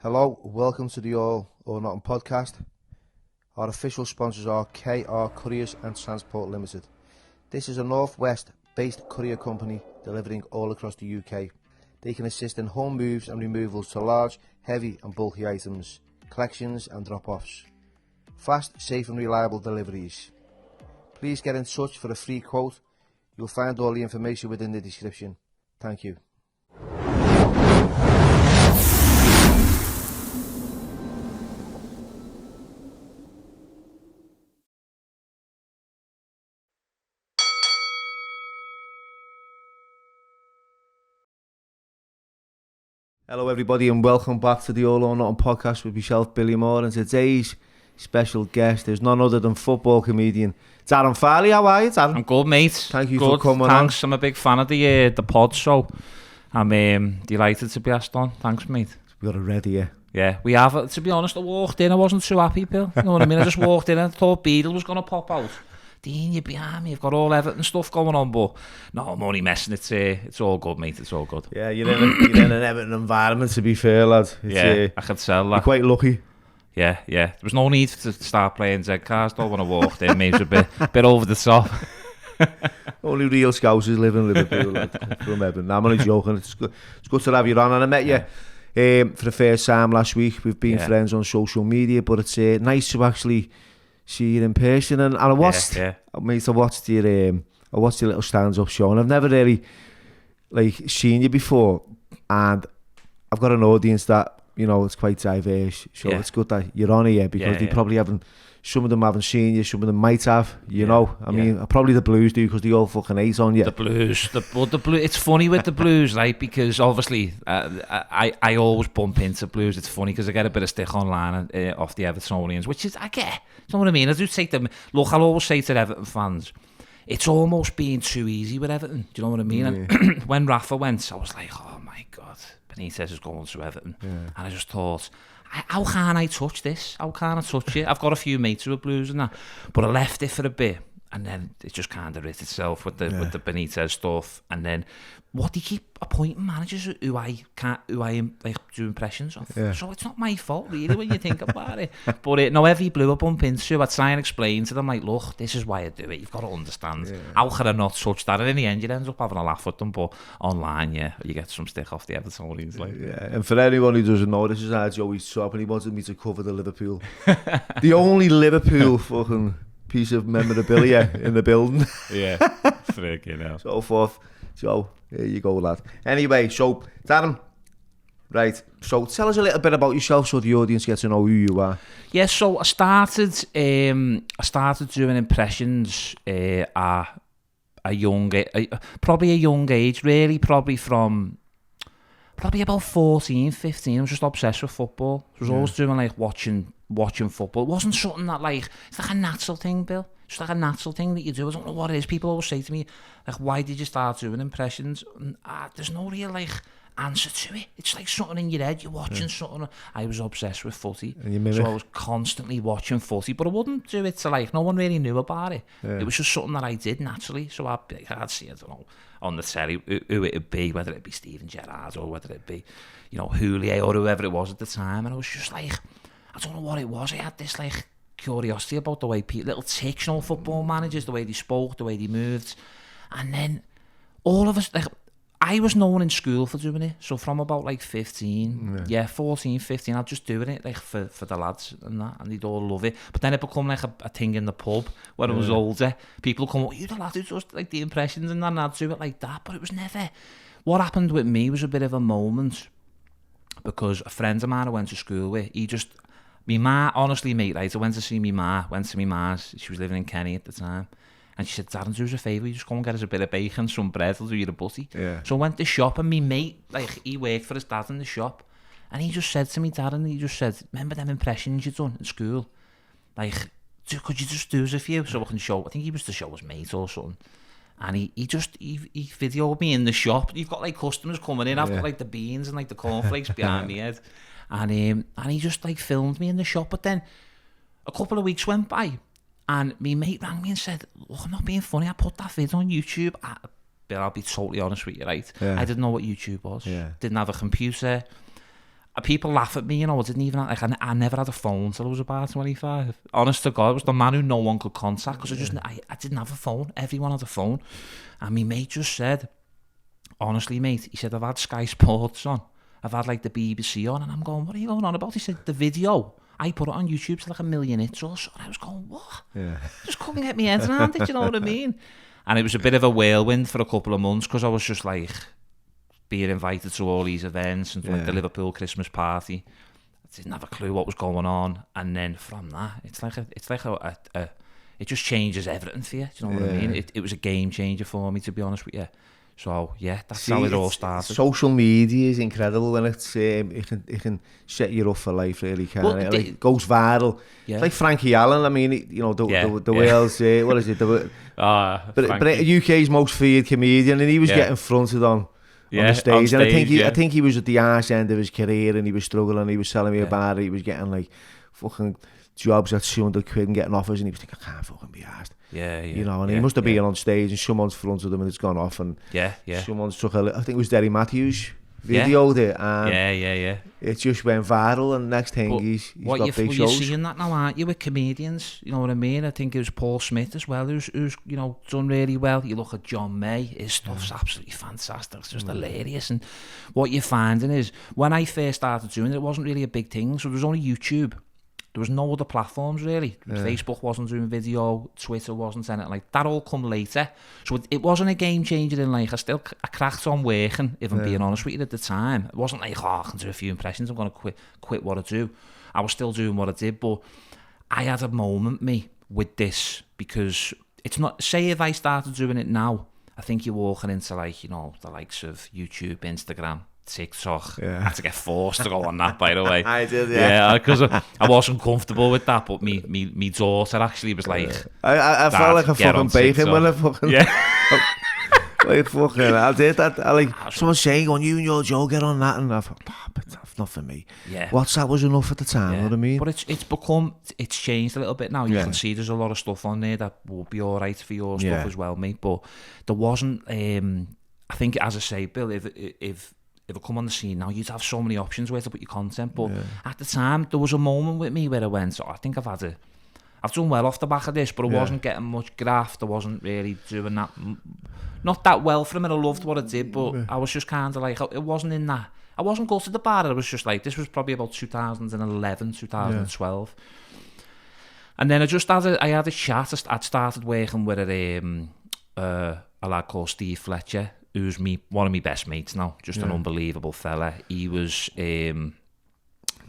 Hello, welcome to the All or Nothing podcast. Our official sponsors are KR Couriers and Transport Limited. This is a Northwest based courier company delivering all across the UK. They can assist in home moves and removals to large, heavy and bulky items, collections and drop-offs. Fast, safe and reliable deliveries. Please get in touch for a free quote. You'll find all the information within the description. Thank you. Hello everybody and welcome back to the All or Nothing podcast with myself, Billy Moore, and today's special guest is none other than football comedian Darren Farley. How are you, Darren? I'm good, mate. Thank you for coming Thanks. I'm a big fan of the pod, so I'm delighted to be asked on. Thanks, mate. We got it ready, yeah. Yeah, we have. To be honest, I walked in, I wasn't too happy, Bill. You know what I mean? I just walked in and thought Beadle was going to pop out. Dean, you're behind me, you've got all Everton stuff going on, but no, I'm only messing. It's all good, mate. It's all good. Yeah, you're in an Everton environment, to be fair, lad. I could tell that. You're quite lucky. Yeah. There was no need to start playing Z-Cars though when I walked in. Maybe it was a bit over the top. Only real Scousers live in Liverpool, lad, from Everton. I'm only joking. It's good to have you on, and I met you for the first time last week. We've been friends on social media, but it's nice to actually see you in person. And I watched, mate, I watched your little stand-up show, and I've never really seen you before, and I've got an audience that, you know, it's quite diverse, so it's good that you're on here, because they probably haven't, some of them haven't seen you, some of them might have, you know. I mean, probably the Blues do, because they all fucking hate on you. The Blues, it's funny with the Blues, right? Because obviously I always bump into Blues. It's funny because I get a bit of stick online off the Evertonians, which is, I get, you know what I mean? I do take them, look, I'll always say to Everton fans, it's almost being too easy with Everton, do you know what I mean? And when Rafa went, I was like, oh my God, Benitez is going to Everton. And I just thought, how can I touch this? How can I touch it? I've got a few mates who are Blues and that, but I left it for a bit, and then it just kind of writ itself with the Benitez stuff. And then what do you keep appointing managers who I do impressions of? So it's not my fault really when you think about it. But no, every Blue I bump into, I try and explain to them, like, look, this is why I do it. You've got to understand. How can I not touch that? And in the end, you end up having a laugh with them. But online, you get some stick off the Evertonians. And for anyone who doesn't know, this is our Joey's shop, and he wanted me to cover the Liverpool, the only Liverpool fucking piece of memorabilia in the building. Freaking hell. So forth. So there you go, lad. Anyway, so Darren, right, so tell us a little bit about yourself so the audience gets to know who you are. Yeah, so I started doing impressions at a young age, really, probably about 14, 15. I was just obsessed with football. I was always doing, like, watching football. It wasn't something that, like, it's like a natural thing, Bill. It's like a natural thing that you do. I don't know what it is. People always say to me, like, why did you start doing impressions? And, there's no real, like, answer to it. It's like something in your head. You're watching something. I was obsessed with footy, so I was constantly watching footy, but I wouldn't do it to, like, no one really knew about it. It was just something that I did naturally. So I'd see, I don't know, on the telly who it would be, whether it be Steven Gerrard or whether it be, you know, Houllier or whoever it was at the time, and I was just like, I don't know what it was. I had this, like, curiosity about the way little ticks, you know, football managers, the way they spoke, the way they moved. And then all of us, like, I was known in school for doing it. So from about, like, 14, 15, I was just doing it, like, for the lads and that, and they'd all love it. But then it became, like, a thing in the pub when I was older. People come, you the lad who does, like, the impressions and that, and I'd do it like that. But it was never, what happened with me was a bit of a moment, because a friend of mine I went to school with, me ma, honestly, mate, right, I went to my ma's, she was living in Kenny at the time, and she said, Darren, do us a favour, you just go and get us a bit of bacon, some bread, I'll do you a butty. So I went to the shop, and me mate, like, he worked for his dad in the shop, and he just said to me, Darren, remember them impressions you done in school? Like, could you just do us a few so we can show, I think he was to show his mate or something. And he videoed me in the shop. You've got, like, customers coming in, I've got, like, the beans and, like, the cornflakes behind me head. And he just, like, filmed me in the shop. But then a couple of weeks went by, and my mate rang me and said, look, I'm not being funny, I put that video on YouTube. But I'll be totally honest with you, right? I didn't know what YouTube was. Didn't have a computer. people laugh at me, you know, I didn't even, like, I never had a phone till I was about 25. Honest to God, I was the man who no one could contact, because I didn't have a phone. Everyone had a phone. And my mate just said, honestly, mate, he said, I've had Sky Sports on. I've had, like, the BBC on, and I'm going, what are you going on about? He said, the video, I put it on YouTube to like 1 million hits or so. And I was going, what? Yeah. Just couldn't get my head around it, you know what I mean? And it was a bit of a whirlwind for a couple of months, because I was just like being invited to all these events and like the Liverpool Christmas party. I didn't have a clue what was going on. And then from that, it's like it just changes everything for you. Do you know what I mean? It was a game changer for me, to be honest with you. So yeah, that's how it all started. Social media is incredible when it's it can set you up for life, really. It goes viral. Yeah. It's like Frankie Allen. I mean, you know, the world's what is it? But UK's most feared comedian, and he was getting fronted on the stage. And I think he was at the arse end of his career, and he was struggling. He was telling me about it. He was getting like fucking jobs at 200 quid and getting offers, and he was thinking, I can't fucking be arsed. You know, and he must have been on stage, and someone's fronted him, and it's gone off, and someone's took I think it was Derry Matthews videoed it, and it just went viral, and next thing he's got big shows. You're seeing that now, aren't you, with comedians? You know what I mean? I think it was Paul Smith as well, who's you know, done really well. You look at John May, his stuff's absolutely fantastic. It's just hilarious. And what you're finding is, when I first started doing it, it wasn't really a big thing, so there was only YouTube. There was no other platforms, really. Facebook wasn't doing video, Twitter wasn't, anything like that. All come later. So it wasn't a game changer in life. I cracked on working, if I'm being honest with you, at the time. It wasn't like, I can do a few impressions, I'm going to quit what I do. I was still doing what I did, but I had a moment, with this, because it's not, say if I started doing it now, I think you're walking into, like, you know, the likes of YouTube, Instagram, TikTok. I had to get forced to go on that, by the way. I did, because I wasn't comfortable with that, but me daughter actually was like, I felt like a fucking bacon when I fucking like fucking I did that. Someone saying on you and your Joe, get on that, and I thought, but that's not for me. WhatsApp was enough at the time, you know what I mean? But it's changed a little bit now. You can see there's a lot of stuff on there that will be alright for your stuff as well, mate. But there wasn't I think, as I say, Bill, if I come on the scene now, you'd have so many options where to put your content. But at the time, there was a moment with me where I went, I think I've done well off the back of this, but I wasn't getting much graft. I wasn't really doing that, not that well for him, and I loved what I did, but I was just kind of like, it wasn't in that. I wasn't gutted about it. I was just like, this was probably about 2011, 2012. And then I had a chat. I'd started working with a lad called Steve Fletcher, who's one of my best mates now, just an unbelievable fella. He was an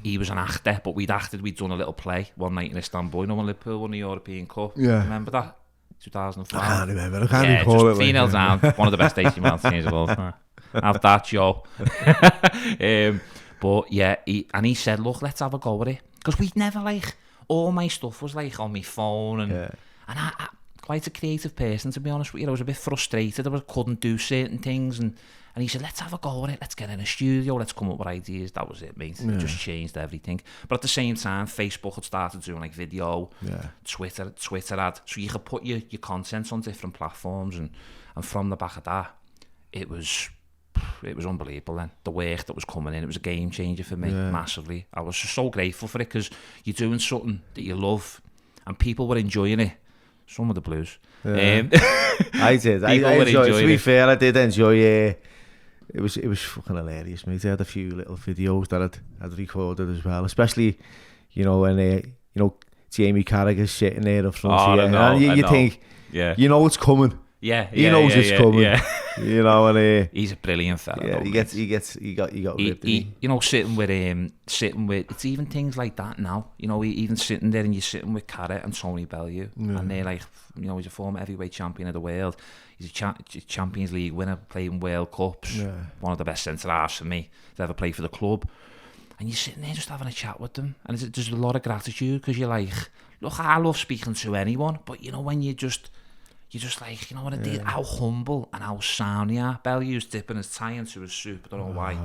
actor, but we'd done a little play one night in Istanbul, you know, when Liverpool won the European Cup. Remember that? 2005. I can't remember. I can't recall it. Female down, one of the best 18-month games of all time. Have that, Joe. But yeah, he said, look, let's have a go with it. Because we'd never, like, all my stuff was like on my phone, and I quite a creative person, to be honest with you. I was a bit frustrated. I couldn't do certain things, and he said, let's have a go at it. Let's get in a studio. Let's come up with ideas. That was it, mate. It just changed everything. But at the same time, Facebook had started doing like video. Twitter had, so you could put your content on different platforms, and from the back of that, it was unbelievable then. The work that was coming in, it was a game changer for me, massively. I was just so grateful for it, because you're doing something that you love, and people were enjoying it. Some of the blues. I did. I enjoyed it. To be fair, I did enjoy it. It was fucking hilarious, mate. I had a few little videos that I'd recorded as well, especially, you know, when Jamie Carragher's sitting there up front of you, and you think, you know it's coming. He knows it's coming. You know, and he's a brilliant fella. He got ripped. You know, sitting with it's even things like that now. You know, even sitting there and you're sitting with Carragher and Tony Bellew, and they're like, you know, he's a former heavyweight champion of the world. He's a Champions League winner, playing World Cups. One of the best centre halves for me to ever play for the club. And you're sitting there just having a chat with them, and there's a lot of gratitude, because you're like, look, I love speaking to anyone, but you know, when you're just like, you know what I did? How humble and how sound he are. Bellew's dipping his tie into his soup. I don't know why.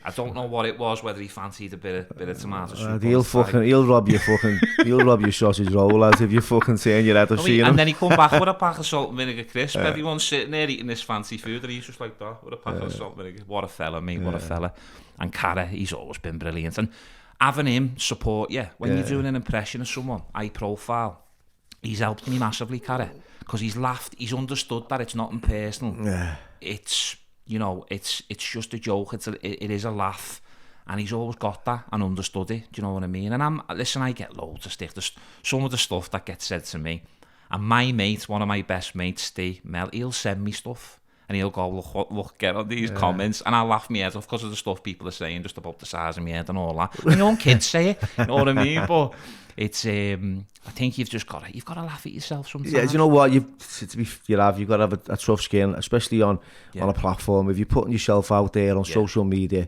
I don't know what it was, whether he fancied a bit of tomato soup. He'll rob your sausage roll out if you fucking turn your head or see him. And then he come back with a pack of salt and vinegar crisp. Everyone's sitting there eating this fancy food, and he's just like that with a pack of salt and vinegar. What a fella, mate! What a fella. And Cara, he's always been brilliant. And having him support you when you're doing an impression of someone, high profile, he's helped me massively, Cara, because he's laughed. He's understood that it's not impersonal. It's, you know, it's just a joke. It is a laugh, and he's always got that and understood it. Do you know what I mean? And I get loads of stick. There's some of the stuff that gets said to me, and my mate, one of my best mates, Steve Mel, he'll send me stuff. And he'll go, look, get on these comments. And I'll laugh my head off because of the stuff people are saying just about the size of my head and all that. And your own kids say it, you know what I mean? But it's, I think you've got to laugh at yourself sometimes. Yeah, do you know what? You've got to have a tough skin, especially on a platform. If you're putting yourself out there on social media,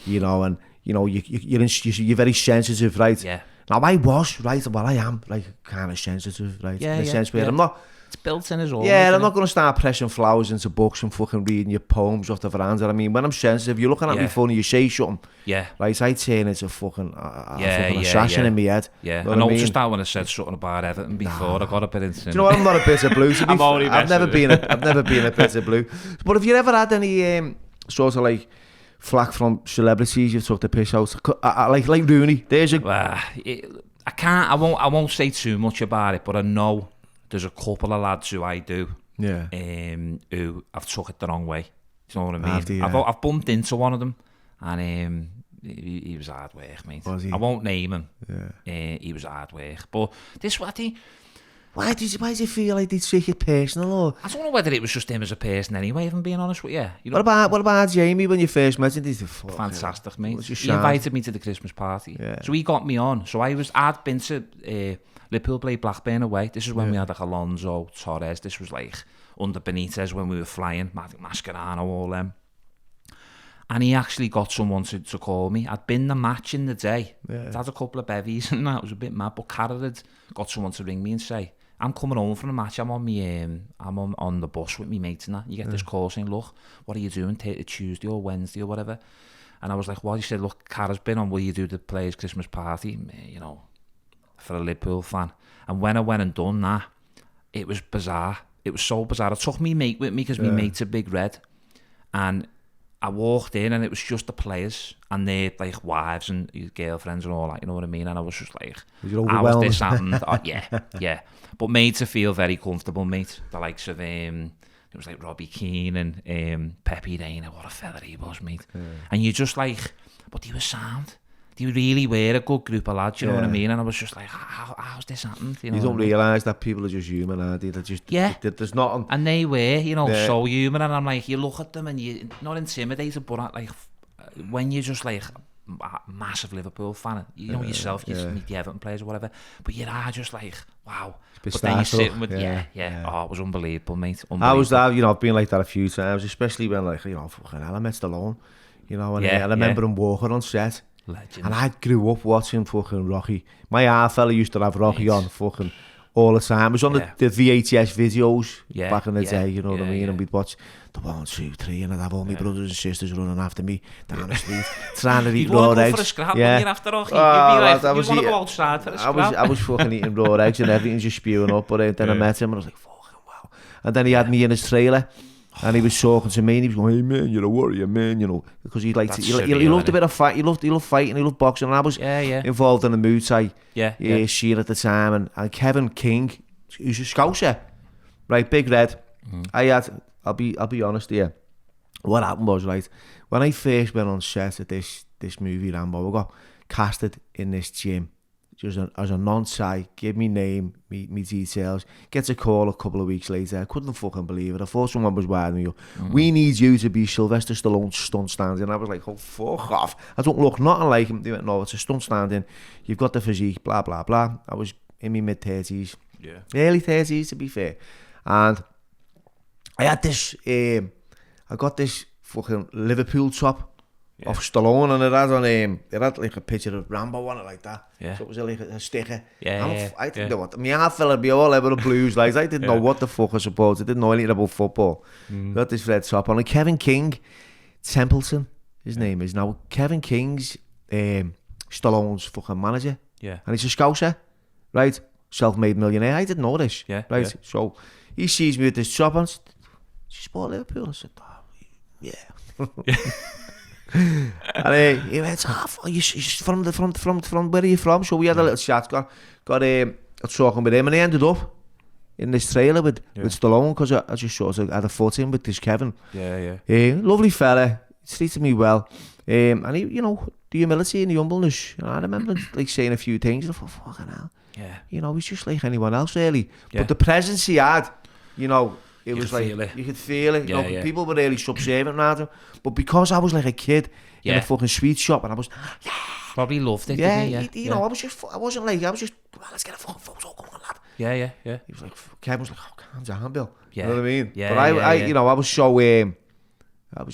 you know, and, you know, you're very sensitive, right? Yeah. Now, I was, right? Well, I am, like, kind of sensitive, right? Yeah, in the sense where I'm not... It's built in as well. Yeah, I'm not going to start pressing flowers into books and fucking reading your poems off the veranda. I mean, when I'm sensitive, you're looking at me funny, you say something. Yeah. Right, I turn into fucking assassin in my head. Yeah, I noticed that when I said something about Everton before. I got a bit into... Do you know what? I'm not a bitter blue. I've never been a bitter blue. But have you ever had any sort of like flack from celebrities you've took the piss out? Like Rooney. There's a... I won't say too much about it, but I know there's a couple of lads who I do, who I've took it the wrong way. Do you know what I mean? I've bumped into one of them, and he was hard work, mate. Was he? I won't name him. Yeah. He was hard work, but this what he. Why did you feel like they'd take it personal? Or? I don't know whether it was just him as a person anyway, if I'm being honest with you. What about Jamie when you first met him? Fantastic, mate. He invited me to the Christmas party. Yeah. So he got me on. So I'd been to Liverpool play Blackburn away. This is when we had like Alonso, Torres. This was like under Benitez when we were flying. Mascherano, all them. And he actually got someone to call me. I'd been the match in the day. Yeah. I'd had a couple of bevies and that. It was a bit mad. But Cara had got someone to ring me and say, I'm coming home from the match. I'm on on the bus with me mates and that. You get this call saying, look, what are you doing? Take it Tuesday or Wednesday or whatever. And I was like, well, he said, look, Cara's been on. Will you do the players' Christmas party? You know, for a Liverpool fan. And when I went and done that, it was bizarre. It was so bizarre. I took me mate with me because my mate's a big red. And I walked in and it was just the players and their like wives and girlfriends and all that, you know what I mean? And I was just like, how was this happened? Yeah. But made to feel very comfortable, mate. The likes of, it was like Robbie Keane and Pepe Reina. What a fella he was, mate. Yeah. And you're just like, but he was sound. They really were a good group of lads, you know what I mean? And I was just like, how's this happened? You don't realise that people are just human, are they? They're just, there's nothing. And they were, you know, so human. And I'm like, you look at them and you're not intimidated, but like, when you're just like a massive Liverpool fan, you know yourself, you meet the Everton players or whatever, but you are just like, wow. But then you're sitting with, oh, it was unbelievable, mate. Unbelievable. I was that, you know, I've been like that a few times, especially when, like, you know, fucking hell, I met Stallone, you know, and I remember him walking on set. Legend. And I grew up watching fucking Rocky. My half fella used to have Rocky on fucking all the time. It was on the VHS videos back in the day, you know what I mean? And we'd watch the 1, 2, 3, and I'd have all my brothers and sisters running after me down the street, trying to eat raw eggs. You'd want to go for a scrap when you're after Rocky. You'd want to go outside for a scrap. I was fucking eating raw eggs and everything just spewing up, but then I met him and I was like, fucking wow. And then he had me in his trailer. And he was talking to me and he was going, hey man, you're a warrior, man, you know, because he liked he loved a bit of fight, he loved fighting, he loved boxing, and I was involved in the Muay Thai scene at the time, and Kevin King, who's a Scouser, right, big red. I'll be honest here, what happened was, right, when I first went on set at this movie Rambo, I got casted in this gym just as a non-Thai, give me name, me details, gets a call a couple of weeks later. I couldn't fucking believe it. I thought someone was winding me up. We need you to be Sylvester Stallone's stunt stand-in. And I was like, oh, fuck off. I don't look nothing like him. They went, no, it's a stunt stand-in. You've got the physique, blah, blah, blah. I was in my mid-30s. Yeah. Early 30s, to be fair. And I had this, I got this fucking Liverpool top. Of Stallone, and it had like a picture of Rambo on it like that. Yeah. So it was like a sticker. I didn't know what. My half fella be all over the blues. Like I didn't know what the fuck I suppose. I didn't know anything about football. Got this red top on. And Kevin King, Templeton, his name is. Now, Kevin King's Stallone's fucking manager. Yeah. And he's a Scouser, right? Self-made millionaire. I didn't know this. Yeah. Right? Yeah. So, he sees me with this job and said, "She support Liverpool?" I said, "Oh, yeah." And he went, "He's from where are you from?" So we had a little chat, got talking with him, and he ended up in this trailer with Stallone, because I just sort of had a foot in with this Kevin. Yeah. Lovely fella, treated me well, and he, you know, the humility and the humbleness. I remember like saying a few things, and I thought, fucking hell, you know, he's just like anyone else, really. But the presence he had, you know, it was like you could feel it. You know, people were really subservient around him, but because I was like a kid in a fucking sweet shop, and I was probably loved it. You know, I wasn't like, well, let's get a fucking photo, come on, lad. Yeah. He was like, Kevin was like, "Oh, calm down, Bill." Yeah. You know what I mean? Yeah, but I you know, I was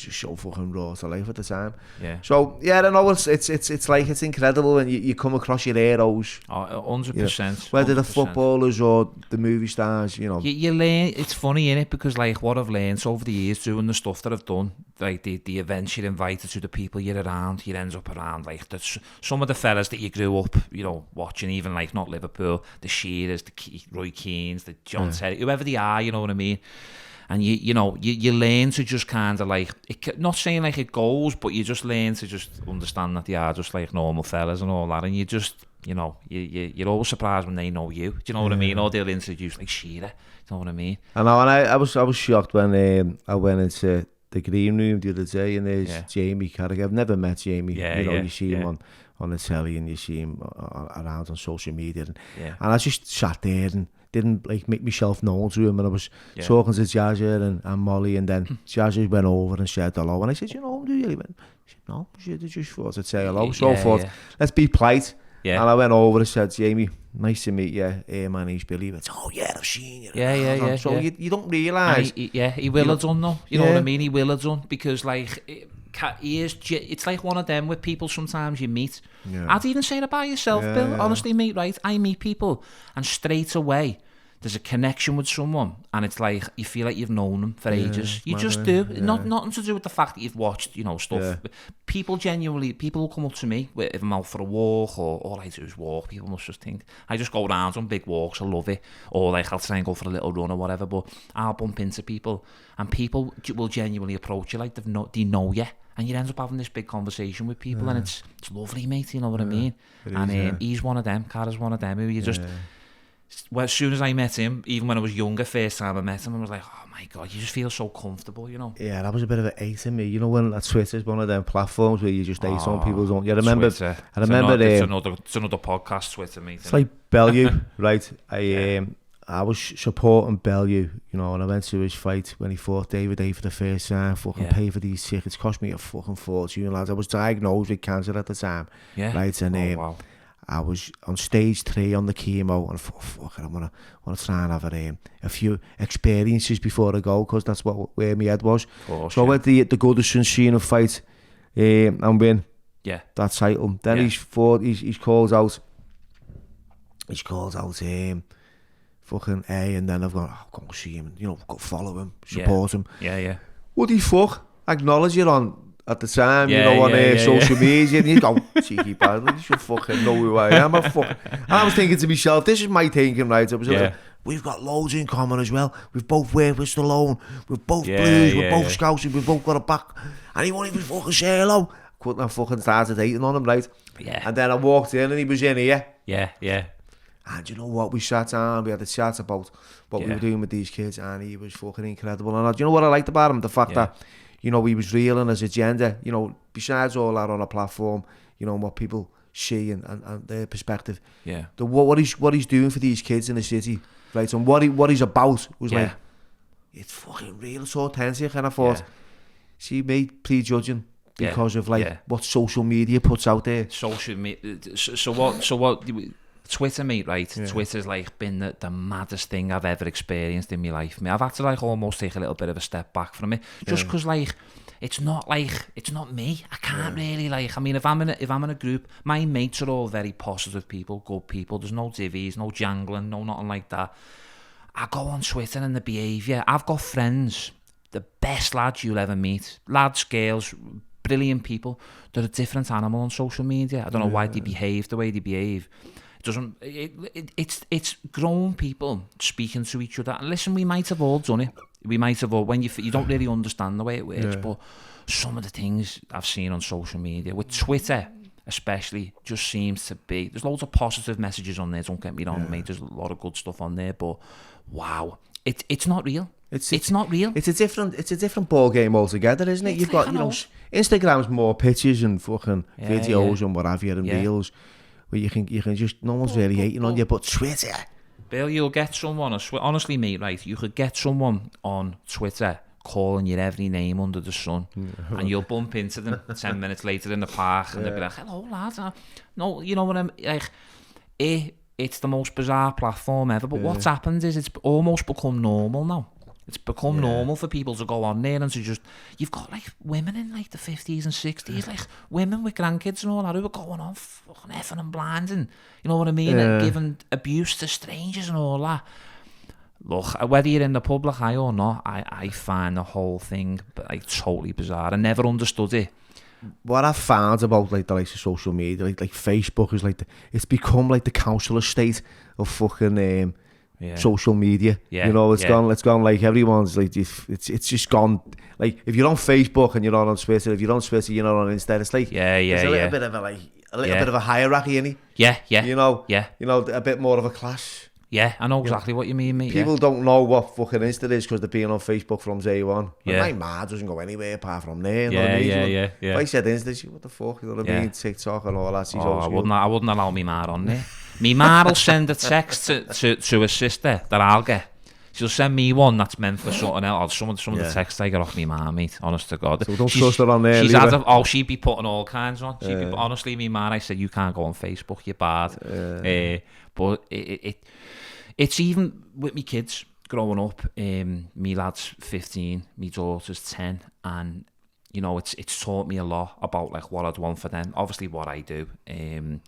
just so fucking raw to life at the time. Yeah. So yeah, I don't know. It's like, it's incredible when you come across your heroes. 100%. Whether the footballers or the movie stars, you know. You learn. It's funny, innit? Because like what I've learned over the years doing the stuff that I've done, like the events you're invited to, the people you're around, you end up around like some of the fellas that you grew up, you know, watching, even like not Liverpool, the Shearers, the Roy Keanes, the John Terry, whoever they are, you know what I mean. And you know, you learn to just kind of like, not saying like it goes, but you just learn to just understand that they are just like normal fellas and all that. And you just, you know, you're always surprised when they know you. Do you know what I mean? Or they'll introduce like Shearer. Do you know what I mean? I know, and I was shocked when I went into the green room the other day, and there's Jamie Carragher. I've never met Jamie. You see him on the telly, and you see him around on social media. And I just sat there and didn't like make myself known to him, and I was talking to Jaja and Molly, and then Jaja went over and said hello, and I said, "You know, do you?" He went, "No, I just thought I'd say hello." So I thought, let's be polite. And I went over and said, "Jamie, nice to meet you. My name's Billy." He went, "Oh yeah, I've seen you." Yeah. So you don't realise. He will have done though. You know what I mean? He will have done, because like it's like one of them with people sometimes you meet. I'd even say it about yourself, Bill. Honestly, mate, right? I meet people and straight away there's a connection with someone, and it's like you feel like you've known them for ages. You just do. Nothing to do with the fact that you've watched, you know, stuff. People will come up to me if I'm out for a walk, or all I do is walk. People must just think I just go around on big walks. I love it. Or like I'll try and go for a little run or whatever. But I'll bump into people, and people will genuinely approach you like they know you. And you end up having this big conversation with people, and it's lovely, mate. You know what I mean? And he's one of them. Kara's one of them who you just. Well, as soon as I met him, even when I was younger, first time I met him, I was like, "Oh my god, you just feel so comfortable," you know. Yeah, that was a bit of an hate in me. You know, when Twitter's one of them platforms where you just hate on people don't. You remember? Twitter. I remember it's another podcast, Twitter, mate. It's like Bellew, right? I was supporting Bellew, you know, and I went to his fight when he fought David A for the first time. Fucking pay for these tickets, cost me a fucking fortune, lads. I was diagnosed with cancer at the time, right? And wow. I was on stage 3 on the chemo, and I thought, fuck it, I want to try and have a few experiences before I go, because that's where my head was. So I went to the Goodison Cena fight and win that title. Then he calls out fucking A, and then I've gone, go and see him, you know, go follow him, support him. Would he fuck acknowledge it at the time, you know, on social media, and you go, cheeky bastard, you should fucking know who I am. And I was thinking to myself, this is my thinking, right? I was like, we've got loads in common as well. We've both worked with Stallone, we've both blues, we're both scouts, we've both got a back, and he won't even fucking say hello. Couldn't have fucking started hating on him, right? And then I walked in and he was in here. And you know what, we sat down, we had a chat about what we were doing with these kids, and he was fucking incredible. And you know what I liked about him? The fact that, you know, he was real in his agenda, you know, besides all that on a platform, you know, what people see and their perspective. What he's doing for these kids in the city, right? And what he's about was like, it's fucking real, it's authentic. And I thought, see me prejudging because of like what social media puts out there. Social media. So what? Twitter, mate, right? Twitter's like been the maddest thing I've ever experienced in my life. I've had to like almost take a little bit of a step back from it, just because like it's not me. I can't really like. I mean, if I'm in a group, my mates are all very positive people, good people. There's no divvies, no jangling, no nothing like that. I go on Twitter and the behaviour. I've got friends, the best lads you'll ever meet, lads, girls, brilliant people. They're a different animal on social media. I don't know why they behave the way they behave. It doesn't. It's grown people speaking to each other. And listen, we might have all done it. We might have all, when you don't really understand the way it works, but some of the things I've seen on social media, with Twitter especially, just seems to be, there's loads of positive messages on there, don't get me wrong, mate, there's a lot of good stuff on there, but wow, it's not real. It's not real. It's a different ball game altogether, isn't it? You've got, Instagram's more pictures and fucking videos and what have you, and reels, where you can just, no one's really hating on you, but Twitter. Bill, you'll get someone, honestly, mate, right, you could get someone on Twitter calling you every name under the sun, and you'll bump into them 10 minutes later in the park, and they'll be like, hello, lads. No, you know what I'm, like, it's the most bizarre platform ever, but what's happened is it's almost become normal now. It's become normal for people to go on there and to just, you've got like women in like the 50s and 60s, like women with grandkids and all that, who are going on fucking effing and blinding, you know what I mean, and giving abuse to strangers and all that. Look, whether you're in the public eye or not, I find the whole thing like totally bizarre. I never understood it. What I found about like the likes of social media, like Facebook, is like it's become like the council estate of fucking social media. You know, it's gone like everyone's like it's just gone. Like if you're on Facebook and you're not on Twitter, if you're on Twitter, you're not on Insta. It's like there's a little bit of a bit of a hierarchy in it. You know, a bit more of a clash. Yeah, I know exactly what you mean, mate. People don't know what fucking Insta is because they're being on Facebook from day one. My ma doesn't go anywhere apart from there. You know what I mean? If I said Insta, she, what the fuck? You know what I mean? TikTok and all that. She's I wouldn't allow me ma on there. Me ma will send a text to her sister that I'll get. She'll send me one that's meant for something else. Some of the texts I get off me ma, mate. Honest to God. So don't trust her on there. She'd be putting all kinds on. Honestly, me ma, I said, you can't go on Facebook, you're bad. But it's even with me kids growing up. Me lad's 15, me daughter's 10, and you know it's taught me a lot about like what I'd want for them. Obviously, what I do in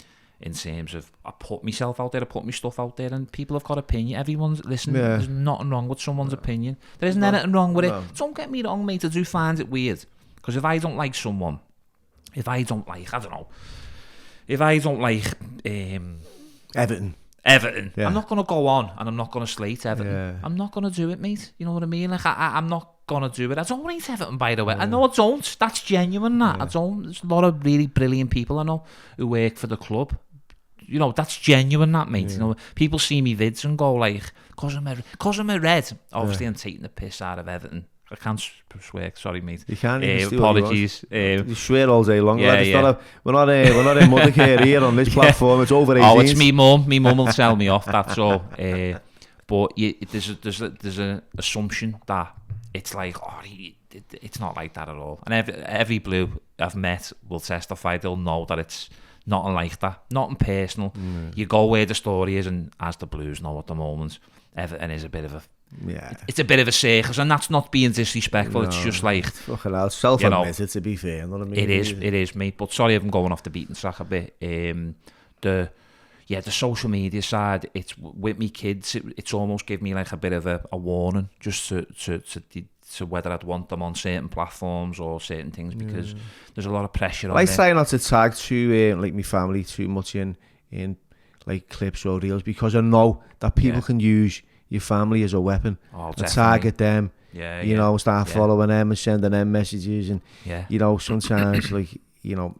terms of I put myself out there, I put my stuff out there, and people have got opinion. Everyone's listening. There's nothing wrong with someone's opinion. There isn't anything wrong with it. Don't get me wrong, mate. I do find it weird because if I don't like someone, if I don't like Everton. I'm not going to go on and I'm not going to slate Everton. I'm not going to do it, mate. You know what I mean? Like, I'm not going to do it. I don't hate Everton, by the way. I know I don't. That's genuine, that. I don't. There's a lot of really brilliant people I know who work for the club. You know, that's genuine, that, mate. You know, people see me vids and go, like, cause I'm a red. Obviously, I'm taking the piss out of Everton. I can't swear, sorry, mate. You can't. Apologies. You swear all day long. We're not in mothercare here on this platform. It's over 18. Oh, it's me mum. Me mum will tell me off. That's all. But there's an assumption that it's like, it's not like that at all. And every blue I've met will testify. They'll know that it's nothing like that. Nothing personal. You go where the story is, and as the Blues know at the moment, Everton is a bit of a it's a bit of a circus, and that's not being disrespectful. No, it's just like fucking hell, self-admitted, to be fair. You know what I mean? It is, mate. But sorry, I'm going off the beaten track a bit. The social media side, it's with me kids. It's almost give me like a bit of a warning, just to whether I'd want them on certain platforms or certain things, because there's a lot of pressure on. I try not to tag like my family too much in like clips or reels, because I know that people can use your family as a weapon and target them. You know, start following them and sending them messages, and you know, sometimes like, you know,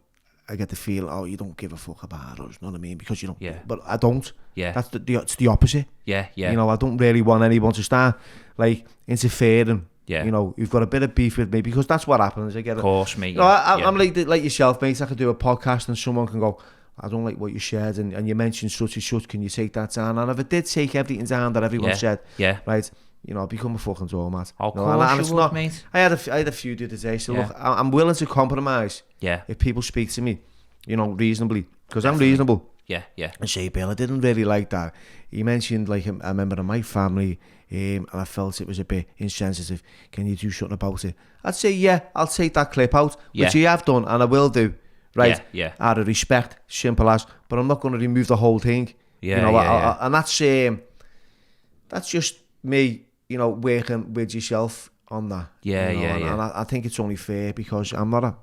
I get the feel, oh, you don't give a fuck about us, you know what I mean? Because you don't, but I don't. That's it's the opposite. You know, I don't really want anyone to start like interfering. You know, you've got a bit of beef with me, because that's what happens. I get it. Of course, mate. No, I'm like yourself, mate. I could do a podcast and someone can go, I don't like what you shared, and you mentioned such and such, can you take that down? And if I did take everything down that everyone said, right, you know, I'd become a fucking doormat. Of course you would, mate. I had a few the other day, so look, I'm willing to compromise if people speak to me, you know, reasonably, because I'm reasonable. And say, Bill, I didn't really like that. He mentioned like a member of my family, and I felt it was a bit insensitive. Can you do something about it? I'd say, I'll take that clip out, which you have done, and I will do. Right, out of respect, simple as. But I'm not going to remove the whole thing. You know, and that's just me, you know, working with yourself on that. And I think it's only fair, because I'm not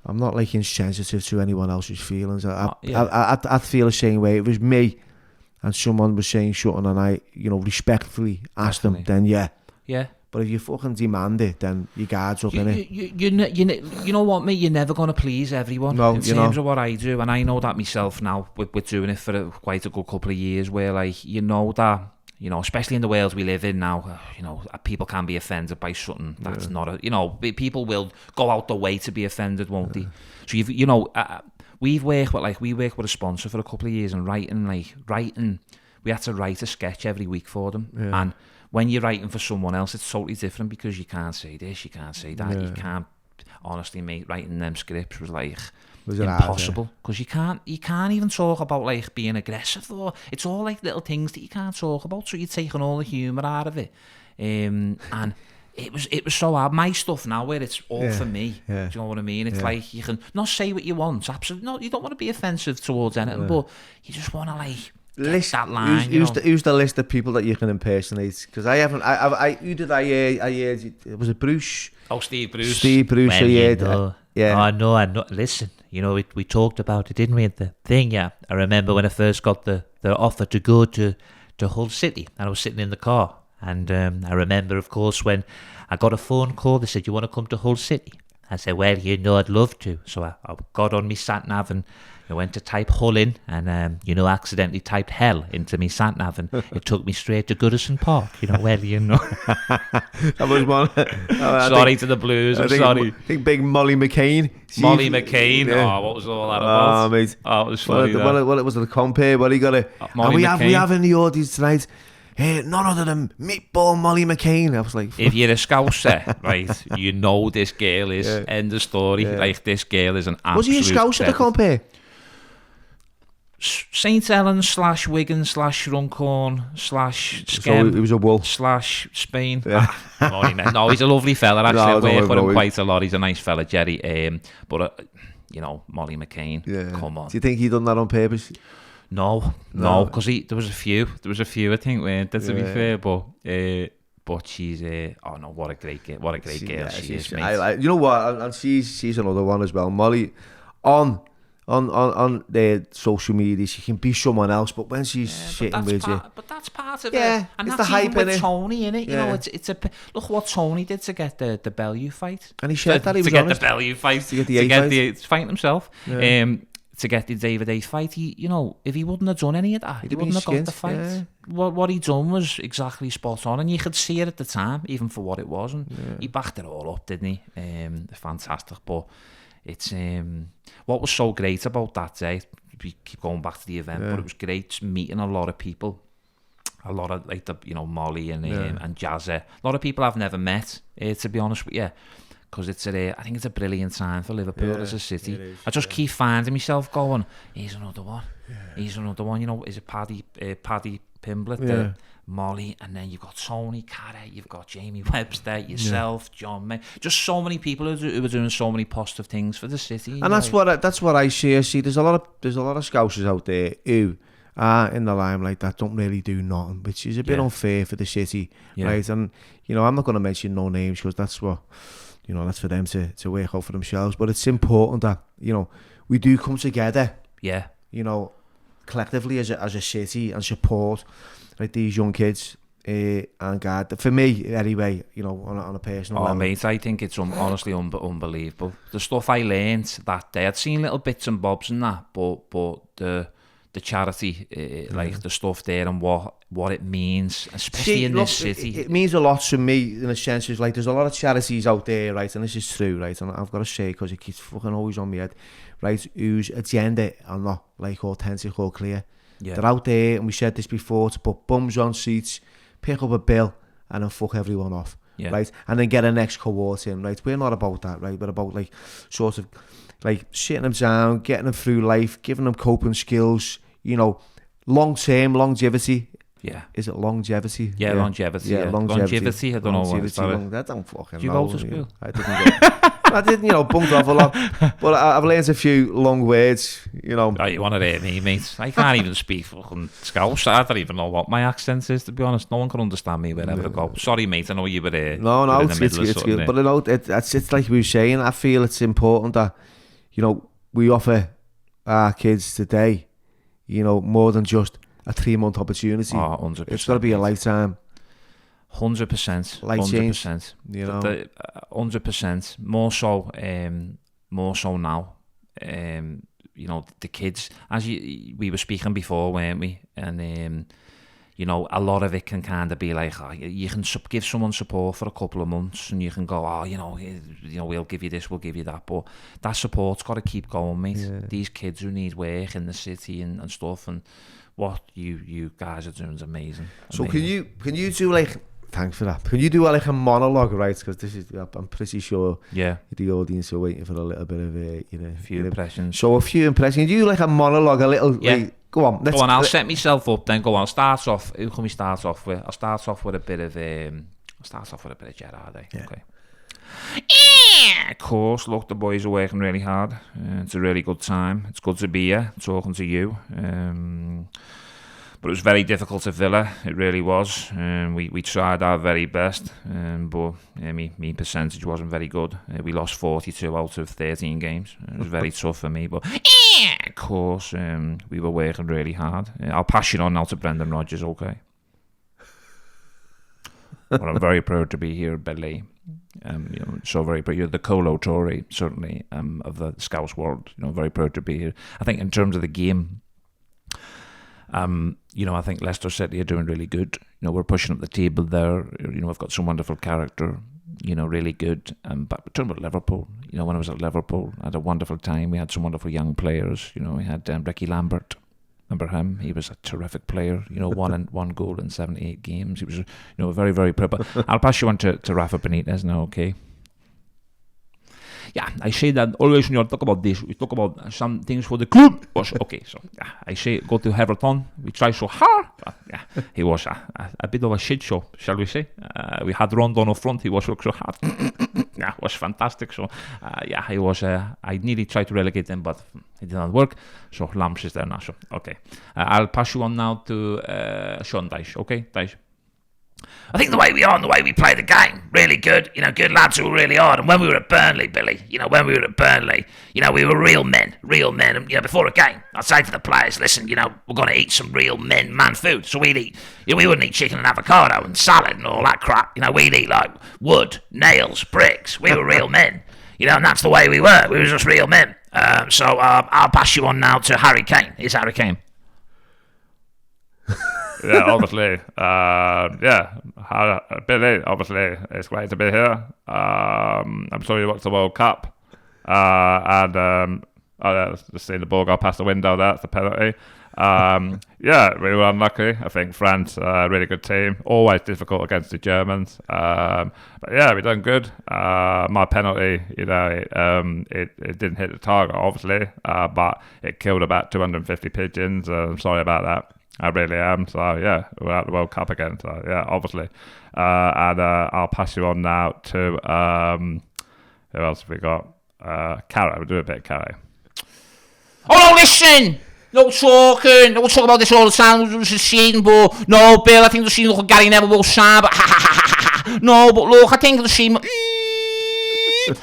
I'm not like insensitive to anyone else's feelings. I'd feel the same way. If it was me and someone was saying something and I, respectfully asked them, then yeah. But if you fucking demand it, then your guard's up, innit? You know what, mate? You're never going to please everyone in terms of what I do. And I know that myself now, with doing it for quite a good couple of years, where, like, that, especially in the world we live in now, people can be offended by something that's not people will go out the way to be offended, won't they? So, we work with a sponsor for a couple of years, and writing, we had to write a sketch every week for them. And when you're writing for someone else, it's totally different, because you can't say this, you can't say that, you can't. Honestly, mate, writing them scripts was impossible, because you can't even talk about, like, being aggressive, or it's all like little things that you can't talk about, so you're taking all the humour out of it, and it was so hard. My stuff now, where it's all for me, do you know what I mean? It's like, you can not say what you want, absolutely, no, you don't want to be offensive towards anything, but you just want to, like, list that line. Who's the list of people that you can impersonate? Because I haven't. Who did I hear? Was it Bruce? Oh, Steve Bruce. Steve Bruce. Well, I know. Listen, we talked about it, didn't we? At the thing, yeah. I remember when I first got the offer to go to Hull City, and I was sitting in the car, and I remember, of course, when I got a phone call. They said, "You want to come to Hull City?" I said, "Well, I'd love to." So I got on my sat nav and I went to type Hull in, and accidentally typed hell into me sat nav, and it took me straight to Goodison Park. That was one. Sorry to the Blues. I'm sorry. I think big Molly McCain. Molly McCain. Yeah. Oh, what was all that about? Oh, mate. Oh, it was funny. Well, it was the compare. What he got it. We have in the audience tonight. None other than Meatball Molly McCain. I was like, if you're a Scouser, right, you know this girl is. End of story. Like, this girl is an absolute. Was he a Scouser to compare? St Helens / Wigan / Runcorn / Skem. So he was a Wolf / Spain. No, he's a lovely fella. Actually, I work with him quite a lot. He's a nice fella, Jerry. But Molly McCain. Yeah. Come on. Do you think he done that on purpose? No, because there was a few, I think, weren't there, to be fair, but she's what a great girl she is, mate. You know what, and she's another one as well. Molly, on their social media, she can be someone else, but when she's sitting with you, but that's part of it, and it's that's the hype in it. Tony, innit? It's a look what Tony did to get the Bellew fight, and he said that he was to get the Bellew fight, to get the fight himself. To get the David A fight, if he wouldn't have done any of that, he wouldn't have got the fight. Yeah. What he done was exactly spot on, and you could see it at the time, even for what it was, and he backed it all up, didn't he? Fantastic. But it's what was so great about that day. We keep going back to the event, but it was great meeting a lot of people, a lot of like Molly and Jazza, a lot of people I've never met. To be honest with you. Because I think it's a brilliant time for Liverpool as a city. I just keep finding myself going, here's another one. Here's another one. Is it Paddy Pimblett, Molly, and then you've got Tony Carey, you've got Jamie Webster, yourself, John May. Just so many people who are doing so many positive things for the city. And that's what I see. There's a lot of Scousers out there who are in the limelight that don't really do nothing, which is a bit unfair for the city, right? And I'm not going to mention no names, because that's what. That's for them to work out for themselves. But it's important that, we do come together. Yeah. Collectively as a city and support like these young kids. And God, for me anyway, on a personal level. Mate, I think it's honestly unbelievable. The stuff I learned that day, I'd seen little bits and bobs and that, but the charity, like the stuff there and what it means, especially in this city. It means a lot to me in a sense. Is like there's a lot of charities out there, right? And this is true, right? And I've got to say, because it keeps fucking always on my head, right? Whose agenda are not like authentic or clear. Yeah. They're out there, and we said this before, to put bums on seats, pick up a bill, and then fuck everyone off, right? And then get a next cohort in, right? We're not about that, right? We're about like sort of like sitting them down, getting them through life, giving them coping skills, long-term longevity. Yeah. Is it longevity? Yeah, longevity. Yeah, longevity. I don't know what it's I don't fucking know. Do you go to school? I didn't bumped off a lot. But I've learned a few long words, Oh, you want to hear me, mate? I can't even speak fucking Scouse. I don't even know what my accent is, to be honest. No one can understand me wherever I go. Sorry, mate, I know you were there. No, it's good. But it's like we were saying, I feel it's important that, you know, we offer our kids today, you know, more than just a 3-month opportunity. Oh, 100%. It's got to be a lifetime. 100%. Life change, 100%. you know. 100%. More so now. You know, the kids, as we were speaking before, weren't we? And you know, a lot of it can kind of be like, you can give someone support for a couple of months, and you can go, you know, we'll give you this, we'll give you that, but that support's got to keep going, mate. Yeah. These kids who need work in the city and stuff, and what you guys are doing is amazing. So can you do like? Thanks for that. Can you do like a monologue, right? Because this is, I'm pretty sure the audience are waiting for a little bit of a few impressions. So a few impressions. You do like a monologue, a little. Yeah. Like, go on. I'll set myself up. Then go on. Start off. Who can we start off with? I'll start off with a bit of Gerard. Yeah. Okay. Of course, look, the boys are working really hard. It's a really good time. It's good to be here, talking to you. But it was very difficult at Villa. It really was. We tried our very best, but my percentage wasn't very good. We lost 42 out of 13 games. It was very tough for me. But of course, we were working really hard. I'll pass you on now to Brendan Rodgers, okay? But I'm very proud to be here at Bellay. So very proud. You're the Colo Torre, certainly, of the Scouse world. Very proud to be here. I think in terms of the game, I think Leicester City are doing really good. We're pushing up the table there. We've got some wonderful character. Really good. But talking about Liverpool, when I was at Liverpool, I had a wonderful time. We had some wonderful young players. We had Ricky Lambert. Remember him? He was a terrific player. One goal in 78 games. He was, very, very proud. But I'll pass you on to Rafa Benitez now, okay? Yeah, I say that always when you talk about this, we talk about some things for the club. Okay, so I say go to Everton. We try so hard. He was a bit of a shit show, shall we say? We had Rondon up front. He was working so hard. It was fantastic. So he was. I nearly tried to relegate him, but it did not work. So Lamps is there now. So okay, I'll pass you on now to Sean Dyche. Okay, Dyche. I think the way we are and the way we play the game, really good. Good lads who were really hard. And when we were at Burnley, Billy, we were real men. And, before a game, I'd say to the players, listen, we're going to eat some real man food. So we'd eat, we wouldn't eat chicken and avocado and salad and all that crap. We'd eat like wood, nails, bricks. We were real men. And that's the way we were. We were just real men. So I'll pass you on now to Harry Kane. Here's Harry Kane. Yeah, obviously. Billy, obviously, it's great to be here. I'm sure you watched the World Cup. Just seeing the ball go past the window there, that's the penalty. We were unlucky. I think France, really good team. Always difficult against the Germans. But we done good. My penalty, it didn't hit the target, obviously, but it killed about 250 pigeons. I'm sorry about that. I really am. So we're at the World Cup again. So obviously. And I'll pass you on now to who else have we got? Cara. We'll do a bit of Cara. Oh no, listen! No talking. We'll talk about this all the time. It was a scene, but no, Bill. I think the scene look at Gary Neville will sign, but no, but look, I think the scene.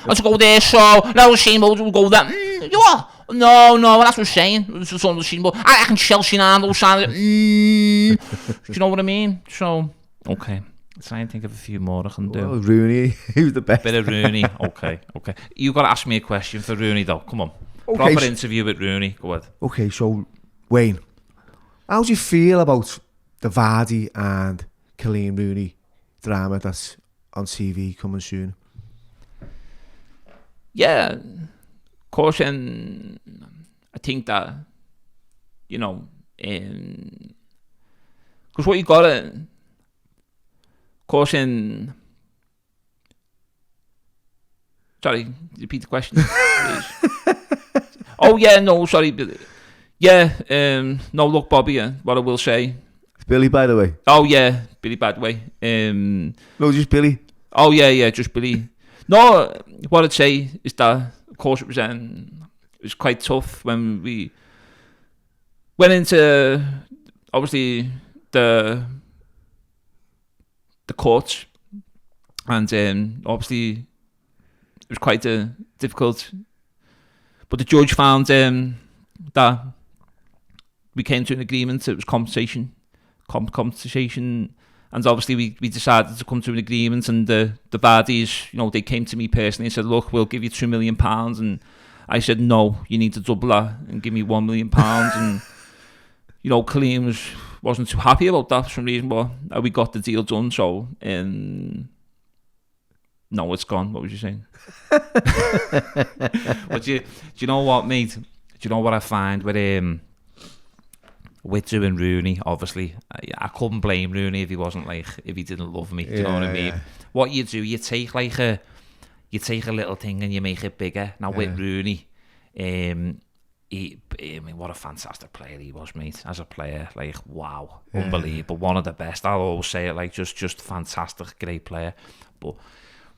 Let's go there. So no, the scene will go there. You are. No, that's what I'm saying. It's just on the scene, but I can Chelsea now. Do you know what I mean? So, okay. Try and think of a few more I can do. Well, Rooney, he was the best. Bit of Rooney. Okay. You got to ask me a question for Rooney, though. Come on. Okay, Proper interview with Rooney. Go ahead. Okay, so, Wayne, how do you feel about the Vardy and Killian Rooney drama that's on TV coming soon? Yeah. Of course, and I think that, because what you got to, of course, sorry, repeat the question, please. Look, Bobby, what I will say. It's Billy, by the way. Oh, yeah, Billy, by the way. No, just Billy. Oh, yeah, just Billy. No, what I'd say is that, of course, it was quite tough when we went into, obviously, the courts, and obviously it was quite difficult. But the judge found that we came to an agreement. It was compensation, and obviously we decided to come to an agreement. And the Vardys, you know, they came to me personally and said, "Look, we'll give you £2 million," and I said, "No, you need to double that and give me £1 million." And you know, Colleen wasn't too happy about that for some reason, but we got the deal done. So, no, it's gone. What was you saying? But do you know what, mate? Do you know what I find with doing Rooney? Obviously, I couldn't blame Rooney if he didn't love me. Do you know what I mean? What you do, you take a little thing and you make it bigger. Now with Rooney, I mean, what a fantastic player he was, mate. As a player, like, wow, unbelievable, one of the best. I'll always say it, like, just fantastic, great player. But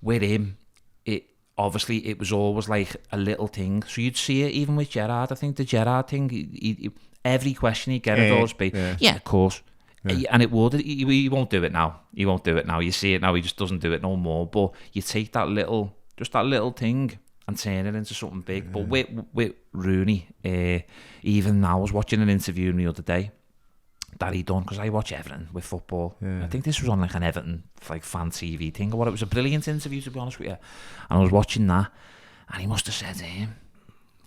with him, it was always like a little thing. So you'd see it even with Gerrard. I think the Gerrard thing, he every question he'd get would always be, yeah, of course. Yeah. And it would. He won't do it now. You see it now. He just doesn't do it no more. But you take that little thing and turn it into something big. Yeah. But with Rooney, even now, I was watching an interview the other day that he done, because I watch Everton with football. Yeah. I think this was on like an Everton like fan TV thing or what. It was a brilliant interview, to be honest with you. And I was watching that, and he must have said to him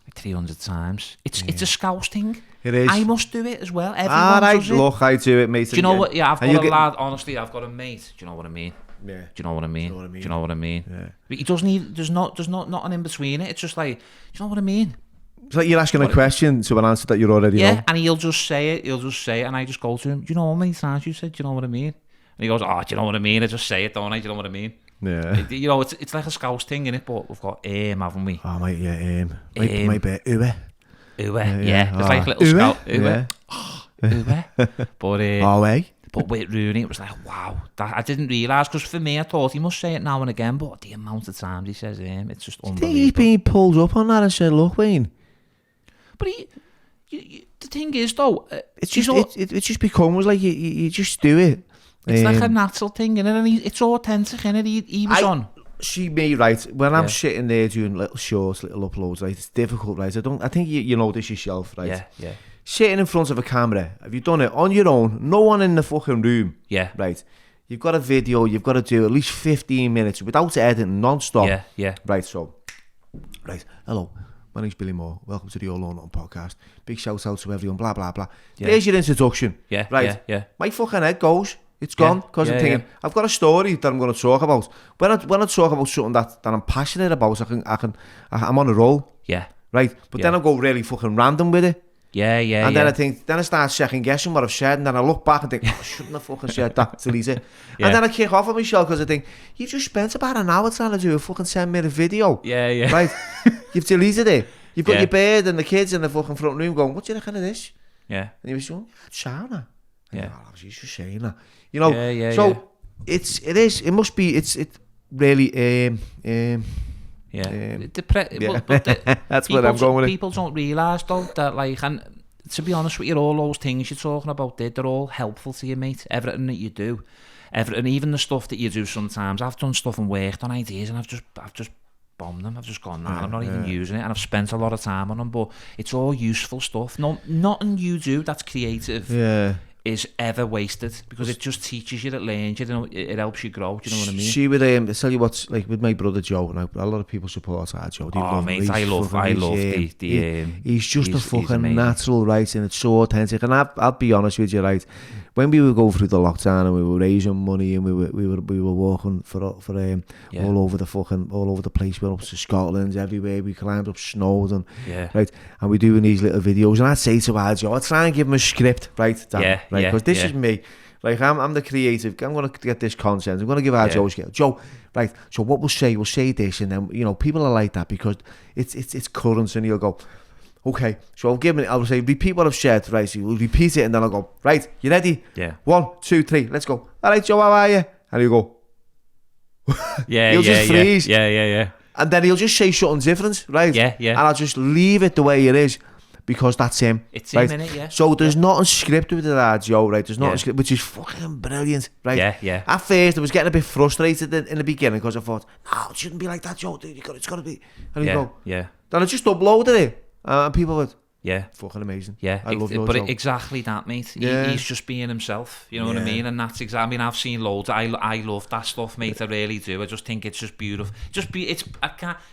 like 300 times, it's a Scouse thing. It is. I must do it as well. Everyone does it. Look, I do it, mate. Do you know what? Yeah, I've got a lad. Honestly, I've got a mate. Do you know what I mean? Yeah. Do you know what I mean? Do you know what I mean? Yeah. But he doesn't even. There's not an in between it. It's just like, do you know what I mean? It's like you're asking a question to an answer that you're already know. And he'll just say it, and I just go to him, do you know how many times you said, do you know what I mean? And he goes, oh, do you know what I mean? I just say it, don't I? Do you know what I mean? Yeah. You know, it's like a Scouse thing, innit? But we've got haven't we? Oh, mate, yeah, might be Uwe. Yeah. It's like a little Scout. Uwe. But with Rooney, it was like, wow. I didn't realise, because for me, I thought he must say it now and again, but the amount of times he says it's just unbelievable. I think he's been pulled up on that and said, look, Wayne. But the thing is, though, it just becomes like you just do it. It's like a natural thing, innit? And it's authentic, innit? He was on. See me, right? When I'm sitting there doing little shorts, little uploads, right? It's difficult, right? I think you know this yourself, right? Yeah. Sitting in front of a camera, have you done it on your own? No one in the fucking room. Yeah. Right. You've got a video. You've got to do at least 15 minutes without editing, non-stop. Yeah. Right. So, right. Hello. My name's Billy Moore. Welcome to the All or Nothing podcast. Big shout out to everyone. Blah blah blah. Yeah. There's your introduction. Yeah. Right. Yeah. My fucking head goes. It's gone because I'm thinking I've got a story that I'm going to talk about. When I talk about something that I'm passionate about, I'm on a roll. Yeah. Right. But then I go really fucking random with it. Yeah. And then I start second guessing what I've said, and then I look back and think, oh, I shouldn't have fucking said that. Delete it. And then I kick off at myself because I think, you just spent about an hour trying to do a fucking 10-minute video. Yeah. Right? You've deleted it. You've got your bird and the kids in the fucking front room going, what do you reckon of this? Yeah. And he was going, sauna. Yeah. Oh, he's just saying that. You know, so it must be, it's really, that's what I'm going with. People don't realise, though, that, like, and to be honest with you, all those things you're talking about, they're all helpful to you, mate. Everything that you do, and even the stuff that you do sometimes. I've done stuff and worked on ideas, and I've just bombed them. I've just gone, I'm not even using it, and I've spent a lot of time on them. But it's all useful stuff. Nothing you do that's creative. Is ever wasted, because it just teaches you, it learns you, it helps you grow. Do you know what I mean? See, with I tell you what's like with my brother Joe, and a lot of people support our Joe. Mate, I love he's just a fucking natural, right? And it's so authentic. And I'll be honest with you, right? When we were going through the lockdown and we were raising money and we were walking for all over the place. We went up to Scotland, everywhere. We climbed up Snowdon, right? And we're doing these little videos. And I'd say to our Joe, I'd try and give him a script, right? Dan, right? Because this is me. Like, I'm the creative. I'm going to get this content. I'm going to give our Joe a skill. Joe, right? So what we'll say this, and then people are like that because it's current, and he'll go, okay, so I'll say, repeat what I've said, right? So we'll repeat it, and then I'll go, right, you ready? Yeah. 1, 2, 3, let's go. All right, Joe, how are you? And he'll go, he'll just freeze. Yeah. And then he'll just say something different, right? Yeah. And I'll just leave it the way it is, because that's him. It's right? him, innit? Yeah. So there's nothing scripted with that, Joe, right? There's nothing scripted, which is fucking brilliant, right? Yeah. At first, I was getting a bit frustrated in the beginning because I thought, no, it shouldn't be like that, Joe. It's got to be. And you go, Then I just uploaded it, and people were fucking amazing. Yeah, I love your joke. Exactly that, mate. Yeah. He's just being himself, you know what I mean? And that's exactly. I mean, I've seen loads. I love that stuff, mate. I really do. I just think it's just beautiful.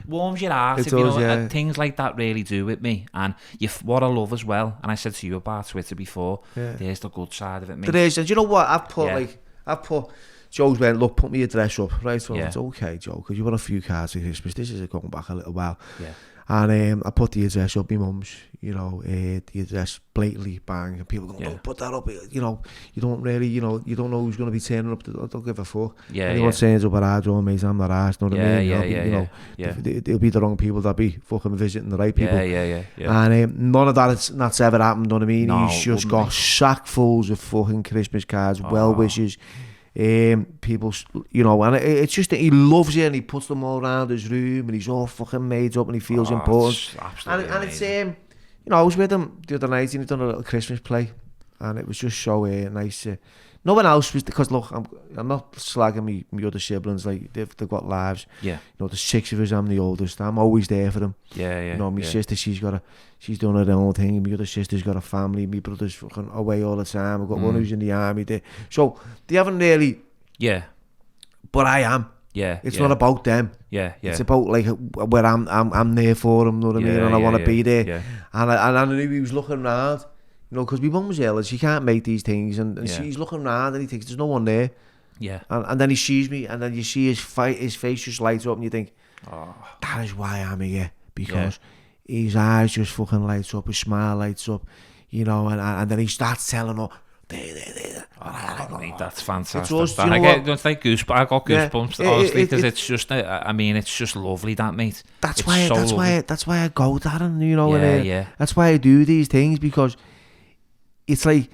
Warms your heart. It If, does, you know, yeah. Things like that really do with me. And what I love as well. And I said to you about Twitter before. Yeah. There's the good side of it, mate. There is, and you know what? I've put. Joe's went, look, put me your dress up, right? So it's okay, Joe, because you got a few cards for Christmas. This is going back a little while. Yeah. And I put the address up, my mum's, you know, the address blatantly bang, and people go, no, put that up, you know, you don't really, you know, you don't know who's going to be turning up, I don't give a fuck. Yeah, Anyone turns up at our door, mate, I'm not arsed, know what I mean? It'll be the wrong people that be fucking visiting the right people. Yeah. And none of that's ever happened, know what I mean? No, He's just got sackfuls of fucking Christmas cards, well wishes. People, you know, and it's just that he loves it, and he puts them all around his room, and he's all fucking made up, and he feels important. And it's you know, I was with him the other night, and he'd done a little Christmas play, and it was just so nice. No one else was, because look, I'm not slagging me other siblings, like they've got lives. Yeah. You know, there's 6 of us, I'm the oldest. I'm always there for them. Yeah. You know, my sister, she's doing her own thing. My other sister's got a family. My brother's fucking away all the time. I've got one who's in the army there. So they haven't really. Yeah. But I am. Yeah. It's not about them. Yeah. It's about like where I'm there for them. You know what I mean? And I want to be there. Yeah. And I knew he was looking around. You know, because my mum was ill and she can't make these things, and she's looking around and he thinks there's no one there. Yeah. And then he sees me, and then you see his face just lights up, and you think, that is why I'm here, because his eyes just fucking lights up, his smile lights up, you know, and then he starts telling her, there. Mate, that's fantastic. It's I got goosebumps, honestly, because it's just, I mean, it's just lovely, that, mate. That's why I go, Darren, you know, yeah. That's why I do these things, because it's like,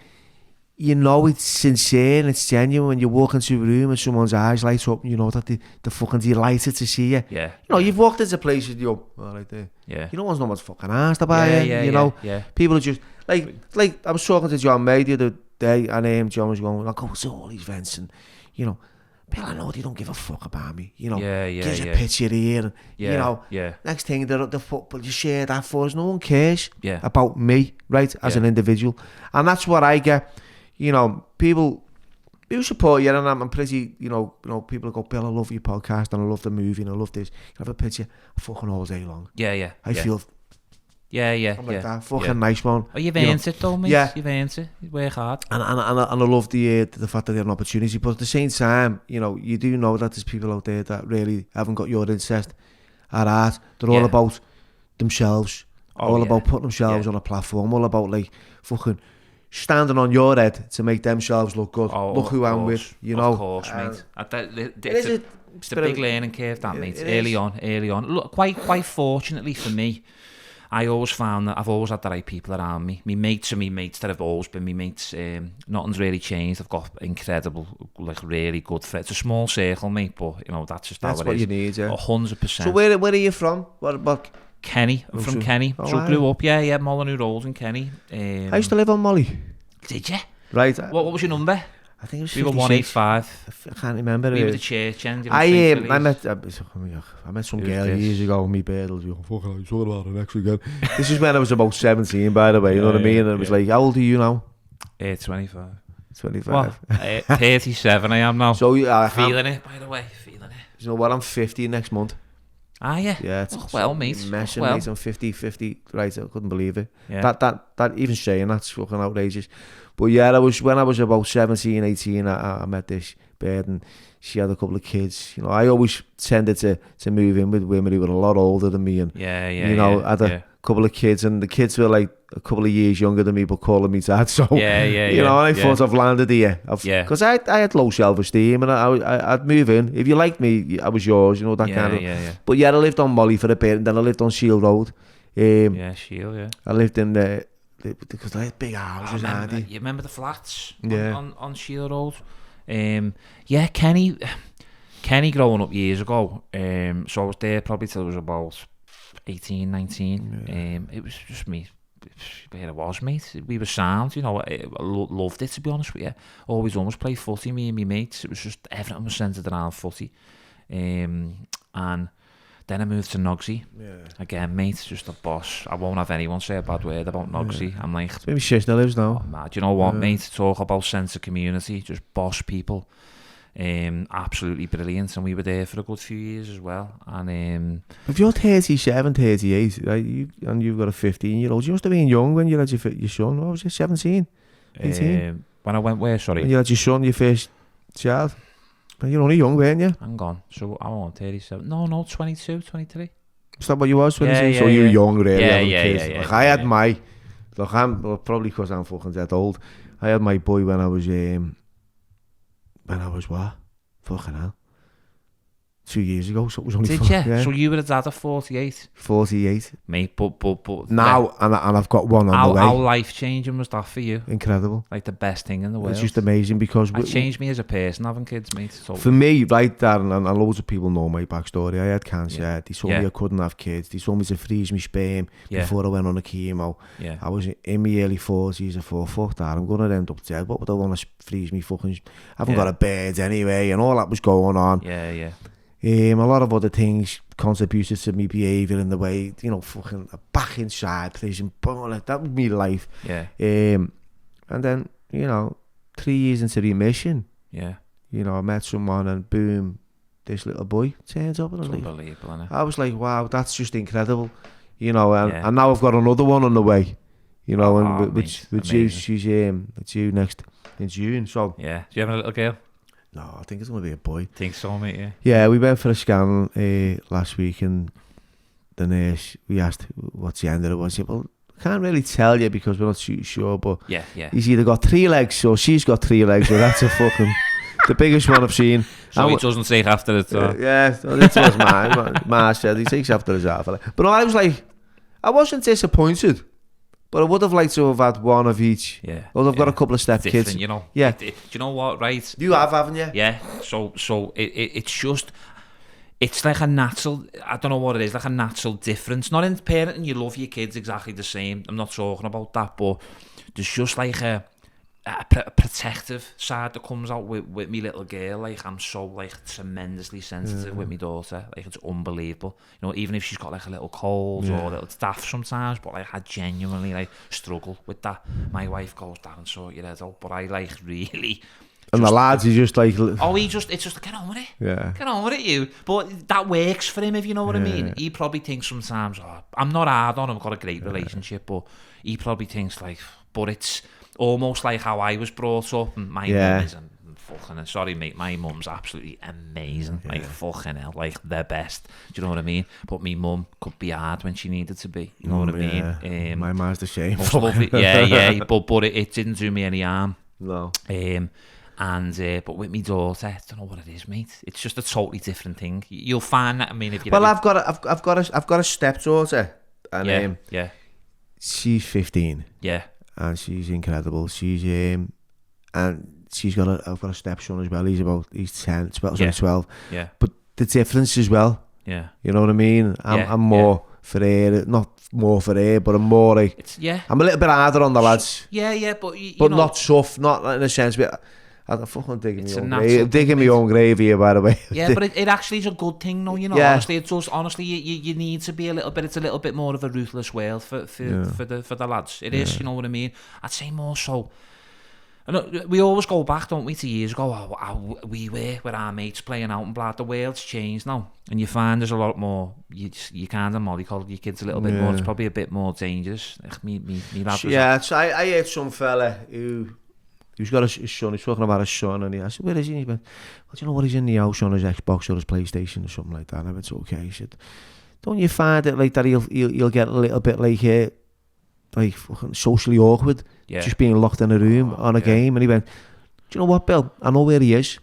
you know, it's sincere and it's genuine when you walk into a room and someone's eyes light up, and you know that they're fucking delighted to see you. Yeah. You know, you've walked into places, you go, right there. Yeah. You know, no one's fucking asked about you. You know, people are just like I was talking to John May the other day, and John was going, like, oh, to all these events, and you know, people, I know they don't give a fuck about me. You know, gives a picture here, and you know, next thing the football, you share that for us. No one cares about me, right, as an individual, and that's what I get. You know, people support you, and I'm pretty, you know, people go, Bill, I love your podcast, and I love the movie, and I love this. You have a picture, fucking all day long. Yeah. I feel. I'm like that. Fucking nice one. Oh, you've earned it though, mate. Yeah. You've earned it. You work hard. And I love the fact that they have an opportunity, but at the same time, you know, you do know that there's people out there that really haven't got your interest at art. They're all about themselves, all about putting themselves on a platform, all about like fucking standing on your head to make themselves look good. Look who I'm with, you know. Of course, mate. It's a big learning curve, that, mate. Early on. Look, quite fortunately for me, I always found that I've always had the right people around me. My mates are my mates that have always been my mates. Nothing's really changed. I've got incredible, like really good friends. It's a small circle, mate, but you know that's just how it is. That's what you need, 100%. So where are you from? What? Kenny. I'm from Kenny. So grew up, Molyneux Rolls in Kenny. I used to live on Molly. Did you? Right. What was your number? I think it was 56. We were 185. I can't remember. We were the church end. I met some girl years ago, me Birdles. Fucking, I'm talking about it next again. This is when I was about 17, by the way, you know what I mean? And it was like, how old are you now? 25. 25. 37 I am now. So feeling it, by the way, feeling it. You know what? I'm 50 next month. Ah, yeah. Yeah. Mate. Messing, mate. I'm 50. Right, I couldn't believe it. Yeah. That even saying that's fucking outrageous. But yeah, when I was about 17, 18, I met this bird, and she had a couple of kids. You know, I always tended to move in with women who were a lot older than me, and you know, had a couple of kids, and the kids were like a couple of years younger than me, but calling me dad. So you know, I thought I've landed here. Because I had low self-esteem, and I'd move in. If you liked me, I was yours. You know, that kind of. But I lived on Molly for a bit, and then I lived on Shield Road. Shield. Yeah. I lived in because they had big houses, you remember the flats on Shield Road? Kenny growing up years ago, so I was there probably till I was about 18, 19. It was just me, where it was, mate. We were sound, you know. I loved it, to be honest with you. Always play footy, me and my mates. It was just, everything was centred around footy. And Then I moved to Nogsy. Again, mate, just a boss. I won't have anyone say a bad word about Nogsy. I'm like, It's where my sister lives now. oh, man, do you know what, mate? Talk about sense of community, just boss people. Absolutely brilliant, and we were there for a good few years as well. And if you're 37, 38, right, and you've got a 15-year-old, you must have been young when you had your son. What was it, 17, 18? When I went where, sorry? When you had your son, your first child. You're only young, weren't you? Hang on, so I'm on 37. No, 22, 23. Is that what you was? 22? Yeah, so you were young, really. Yeah. Like I had my... Look, probably because I'm fucking that old. I had my boy when I was what? Fucking hell. 2 years ago, so it was only... Did you? Yeah. So you were a dad at 48? 48. Mate, but... Now, and I've got one on the way. How life-changing was that for you? Incredible. Like the best thing in the world. It's just amazing because... It changed me as a person, having kids, mate. So for me, right, Darren, and loads of people know my backstory, I had cancer. Yeah. They told me I couldn't have kids. They told me to freeze my sperm before I went on a chemo. Yeah. I was in my early 40s. I thought, fuck that, I'm going to end up dead. What would I want to freeze me fucking... I haven't got a bed anyway, and all that was going on. Yeah. A lot of other things contributed to my behaviour in the way, you know, fucking back inside prison, that was my life. Yeah. And then, you know, 3 years into remission, yeah, you know, I met someone and boom, this little boy turns up. It's unbelievable, isn't it? I was like, wow, that's just incredible, you know, and now I've got another one on the way, you know, and with you, she's it's you next in June, so. Yeah. Do you have a little girl? No, I think it's going to be a boy. Think so, mate, yeah. Yeah, we went for a scan last week and the nurse, we asked what gender it was. She said, well, I can't really tell you because we're not too sure, but yeah. he's either got 3 legs or she's got 3 legs, so that's a fucking, the biggest one I've seen. So he doesn't take after it, so. Yeah, it was mine. Ma said he takes after his half. But no, I was like, I wasn't disappointed. But I would have liked to have had one of each. Yeah. Well, I've got a couple of step kids. You know. Yeah. Do you know what, right? You have, haven't you? Yeah. So it's just, it's like a natural, I don't know what it is, like a natural difference. Not in parenting, you love your kids exactly the same. I'm not talking about that, but there's just like a protective side that comes out with me little girl. Like, I'm so like tremendously sensitive with my daughter. Like, it's unbelievable. You know, even if she's got like a little cold or a little daft sometimes, but like I genuinely like struggle with that. My wife goes, Darren, sort your head out, but I like really. And the lads, he's just like... Oh, it's just like, get on with it. Yeah. Get on with it, you. But that works for him, if you know what I mean. He probably thinks sometimes, I'm not hard on him, I've got a great relationship, but he probably thinks like, but it's almost like how I was brought up, and my mum is fucking, sorry mate, my mum's absolutely amazing, like fucking hell, like the best, do you know what I mean? But my mum could be hard when she needed to be, you know what I mean? My man's the same. But it didn't do me any harm. No. But with my daughter, I don't know what it is, mate. It's just a totally different thing. You'll find that. I mean, if you I've got a stepdaughter, and she's 15. Yeah. And she's incredible. She's and she's got I've got a stepson as well. He's 10, 12. Yeah. But the difference as well. Yeah. You know what I mean? I'm more for her, not more for her, but I'm more like I'm a little bit harder on the lads. Yeah, but you know, not tough, not in a sense. But I'm fucking digging my own grave here, by the way. Yeah, but it actually is a good thing, though. You know, honestly, it does. Honestly, you need to be a little bit. It's a little bit more of a ruthless world for the lads. It is. You know what I mean? I'd say more so. And we always go back, don't we, to years ago, how we were with our mates playing out and blah. The world's changed now, and you find there's a lot more. You kind of mollycoddle your kids a little bit more. It's probably a bit more dangerous. Like me lad was so I heard some fella who's got his son, he's talking about his son, and I said, where is he? And he went, well, do you know what, he's in the house on his Xbox or his PlayStation or something like that. And I went, it's okay. He said, don't you find it like that he'll get a little bit like fucking socially awkward, just being locked in a room on a game? And he went, do you know what, Bill, I know where he is,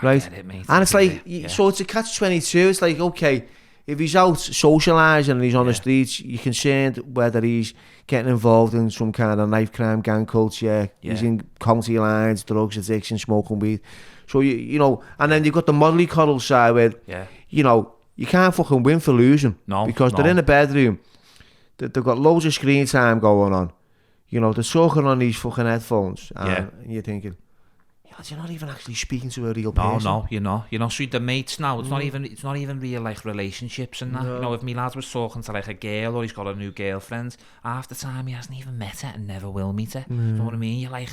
right? And it's like, so it's a catch-22. It's like, okay, if he's out socialising and he's on the streets, you're concerned whether he's getting involved in some kind of knife crime, gang culture, he's in county lines, drugs addiction, smoking weed. So, you know, and then you've got the mollycoddle side where, you know, you can't fucking win for losing. Because they're in a bedroom, they've got loads of screen time going on. You know, they're talking on these fucking headphones, and you're thinking, you're not even actually speaking to a real person. No, you're not. You're not. So the mates now. It's not even real like relationships and that. No. You know, if me lad was talking to like a girl or he's got a new girlfriend, half the time he hasn't even met her and never will meet her. You know what I mean? You're like,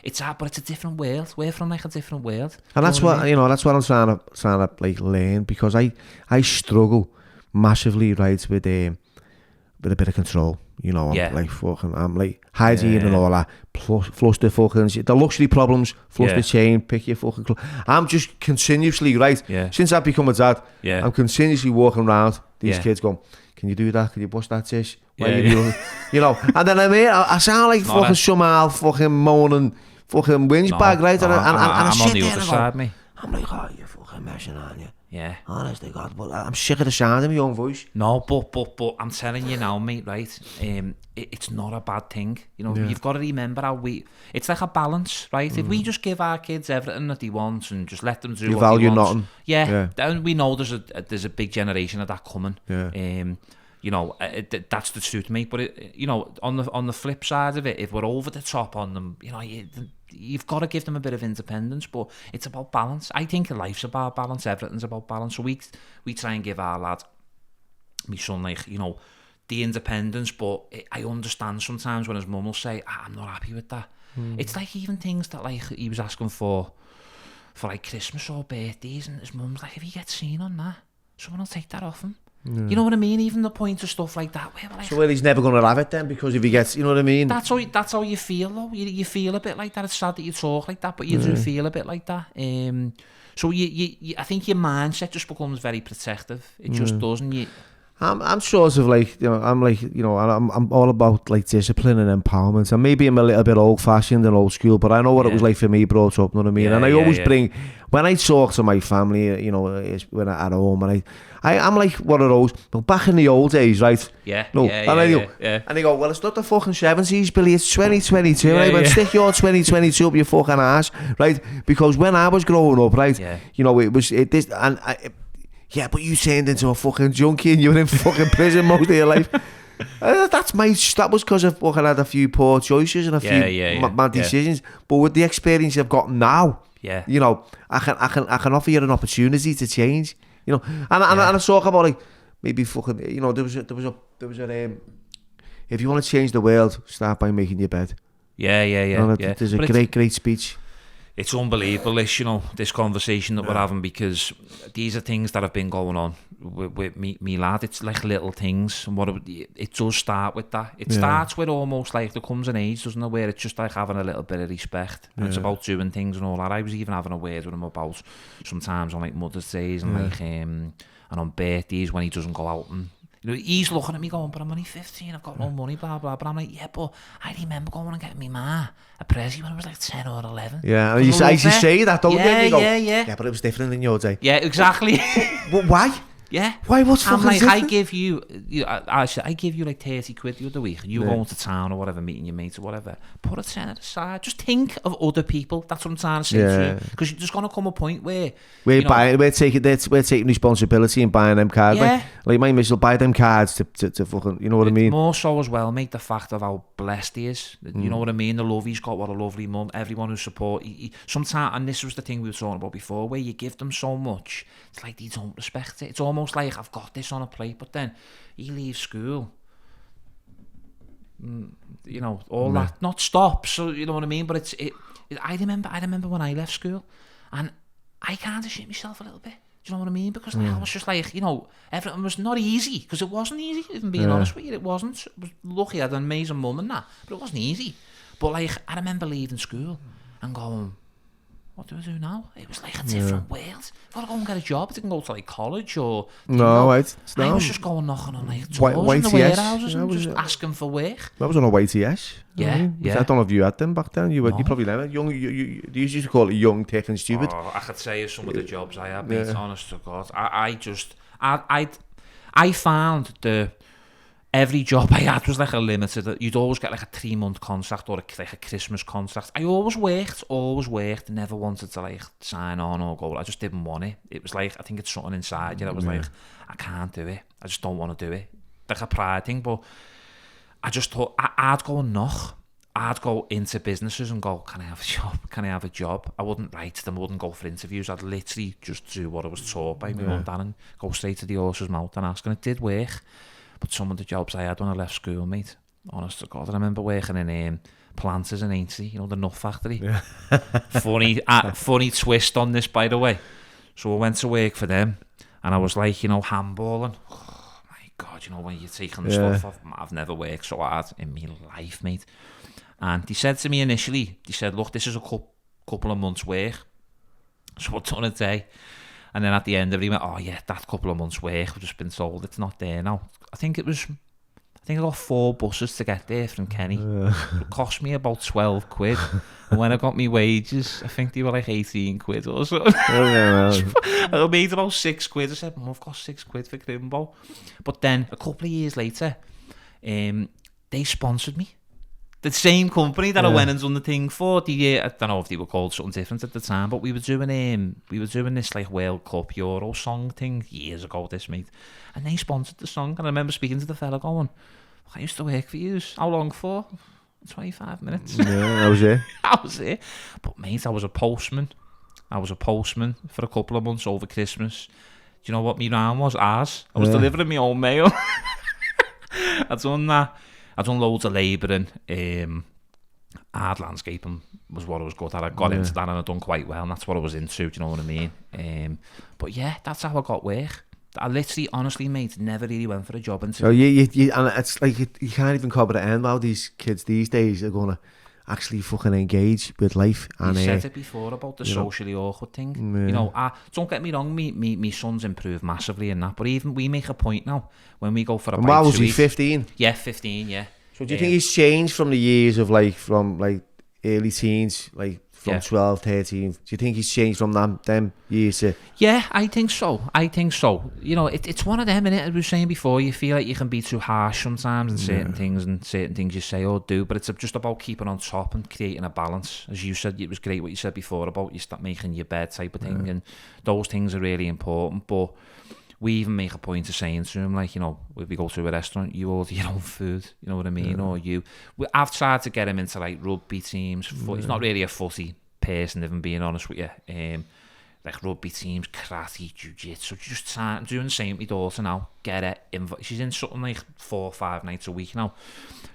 it's hard, but it's a different world. We're from like a different world. And that's what that's what I'm trying to like learn, because I struggle massively, right, with a bit of control. You know, I'm like hygiene and all that. Flush the fucking the luxury problems, flush the chain, pick your fucking clothes. I'm just continuously, right, since I've become a dad, I'm continuously walking around these kids going, can you do that? Can you bust that dish? Why are you doing? You know, and then I sound like fucking somehow fucking moaning fucking whinge bag, right? And I I'm sit on the there other and side, mate. I'm like, oh, you're fucking messing, aren't you? Yeah. Honest to God, but I'm sick of the sound of my own voice. No, but I'm telling you now, mate, right? It's not a bad thing. You know, you've got to remember how it's like a balance, right? If we just give our kids everything that they want and just let them do what value they want, nothing. then we know there's a big generation of that coming. Yeah. You know, that's the truth, mate. But you know, on the flip side of it, if we're over the top on them, you know, you've got to give them a bit of independence. But it's about balance. I think life's about balance. Everything's about balance. So we try and give our lad, my son, like, you know, the independence. But I understand sometimes when his mum will say, I'm not happy with that. It's like even things that like he was asking for like Christmas or birthdays, and his mum's like, if he gets seen on that, someone will take that off him. You know what I mean? Even the point of stuff like that. Where like, so he's never going to have it then, because if he gets, you know what I mean? That's how you feel, though. You feel a bit like that. It's sad that you talk like that, but you do feel a bit like that. So I think your mindset just becomes very protective. It just doesn't. I'm sort of like, you know, I'm all about like discipline and empowerment, and maybe I'm a little bit old fashioned and old school, but I know what it was like for me brought up, you know what I mean? And I always bring, when I talk to my family, you know, when I'm at home, and I'm like one of those, but back in the old days, right? And they go, well, it's not the fucking 70s, Billy, it's 2022, right? But stick your 2022 up your fucking ass, right? Because when I was growing up, right, you know, but you turned into a fucking junkie and you were in fucking prison most of your life. That was because I fucking had a few poor choices and a few bad decisions. But with the experience I've got now, you know, I can offer you an opportunity to change. You know, and I talk about like maybe fucking, you know, there was a if you want to change the world, start by making your bed. There's a great speech. It's unbelievable, this, you know, this conversation that we're having, because these are things that have been going on with me lad. It's like little things, and it does start with that. It starts with almost like there comes an age, doesn't it, where it's just like having a little bit of respect, and it's about doing things and all that. I was even having a word with him about sometimes on like Mother's Days and like and on birthdays when he doesn't go out, and you know, he's looking at me going, but I'm only 15, I've got no money, blah, blah, but I'm like, yeah, but I remember going and getting me ma a present when I was like 10 or 11. Yeah, and you say that, don't you? You go, yeah, but it was different in your day. Yeah, exactly. But why? Yeah. Why? What's fucking like, different? I give you like 30 quid the other week, and you go into town or whatever, meeting your mates or whatever, put a tenner aside, just think of other people. That's what I'm trying to say to you, because there's going to come a point where we're taking responsibility and buying them cards. Like my miss will buy them cards to fucking, you know what I mean? More so as well, mate, the fact of how blessed he is. You know what I mean? The love he's got, what a lovely mum, everyone who support. Sometimes, and this was the thing we were talking about before, where you give them so much, it's like they don't respect it. It's almost like, I've got this on a plate, but then he leaves school, you know, all that not stop. So you know what I mean? But I remember when I left school, and I kind of shit myself a little bit. Do you know what I mean? Because I was just like, you know, everything was not easy, because it wasn't easy. Even being honest with you, it wasn't. I was lucky I had an amazing mum and that, but it wasn't easy. But like, I remember leaving school and going, what do I do now? It was like a different world. I've got to go and get a job. I didn't go to like college or... I was just going knocking on like doors in the warehouses and just asking for work. I was on a YTS. Yeah. I don't know if you had them back then. You probably never. Young, you used to call it young, thick and stupid. Oh, I could say some of the jobs I had, mate, honest to God. I found every job I had was like a limited. You'd always get like a 3-month contract or like a Christmas contract. I always worked, never wanted to like sign on or go. I just didn't want it. It was like, I think it's something inside you that was like, I can't do it. I just don't want to do it. Like a pride thing, but I just thought I'd go and knock I'd go into businesses and go, can I have a job? Can I have a job? I wouldn't write to them, wouldn't go for interviews. I'd literally just do what I was taught by my mum and dad and go straight to the horse's mouth and ask. And it did work. But some of the jobs I had when I left school, mate, honest to God, I remember working in Planters in Aintree, you know, the nut factory. Yeah. funny twist on this, by the way. So I went to work for them and I was like, you know, handballing. Oh my God, you know, when you're taking the stuff off, I've never worked so hard in my life, mate. And he said to me initially, he said, look, this is a couple of months' work. So I've done a day. And then at the end of it, he went, oh yeah, that couple of months' work, I've just been told it's not there now. I think I got 4 buses to get there from Kenny. It cost me about 12 quid. And when I got my wages, I think they were like 18 quid or something. I made about 6 quid. I said, Mum, I've got 6 quid for Crimbo. But then a couple of years later, they sponsored me. The same company that I went and done the thing for. I don't know if they were called something different at the time, but we were doing this like World Cup Euro song thing years ago, this mate. And they sponsored the song. And I remember speaking to the fella going, I used to work for you. How long for? 25 minutes. Yeah, that was it. I was it. But mate, I was a postman. For a couple of months over Christmas. Do you know what my round was? Ours. I was delivering my own mail. I'd done that. I'd done loads of labouring. Hard landscaping was what I was good at. I got into that and I'd done quite well, and that's what I was into, do you know what I mean? But yeah, that's how I got work. I literally, honestly, mate, never really went for a job until... So you and it's like you can't even cover the end how these kids these days are going to actually fucking engage with life. And you said it before about the socially awkward thing. You know, don't get me wrong, me son's improved massively in that, but even we make a point now when we go for a bite what was to he, eat. 15? Yeah, 15, yeah. So do you think he's changed from the years of from early teens, like from 12, 13? Do you think he's changed from them years to... Yeah, I think so. You know, it's one of them, innit? As we were saying before, you feel like you can be too harsh sometimes in certain things you say or do, but it's just about keeping on top and creating a balance. As you said, it was great what you said before about you start making your bed type of thing, and those things are really important, but we even make a point of saying to him, like, you know, if we go to a restaurant, you order your own food, you know what I mean? Or I've tried to get him into like rugby teams. He's not really a footy person, if I'm being honest with you. Like rugby teams, karate, jiu-jitsu, just doing the same with my daughter now. Get it, she's in something like 4 or 5 nights a week now,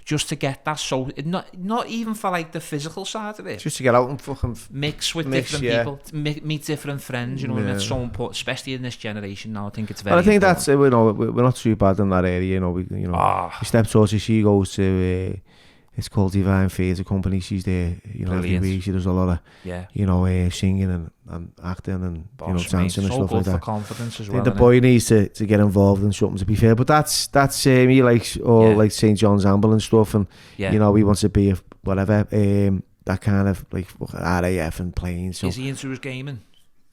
just to get that. So not even for like the physical side of it, just to get out and fucking mix with different people, meet different friends. You know what I mean? It's so important, especially in this generation now. I think it's very. I think important. that's we're not too bad in that area. You know, we stepdaughter, she goes to. It's called Divine Theatre Company. She's there, you know, every week. She does a lot of, singing and acting and dancing and stuff like that. For confidence as well. The boy needs to get involved in something. To be fair, but that's he likes like St. John's Amble and stuff, and you know he wants to be whatever that kind of like RAF and playing. So is he into his gaming?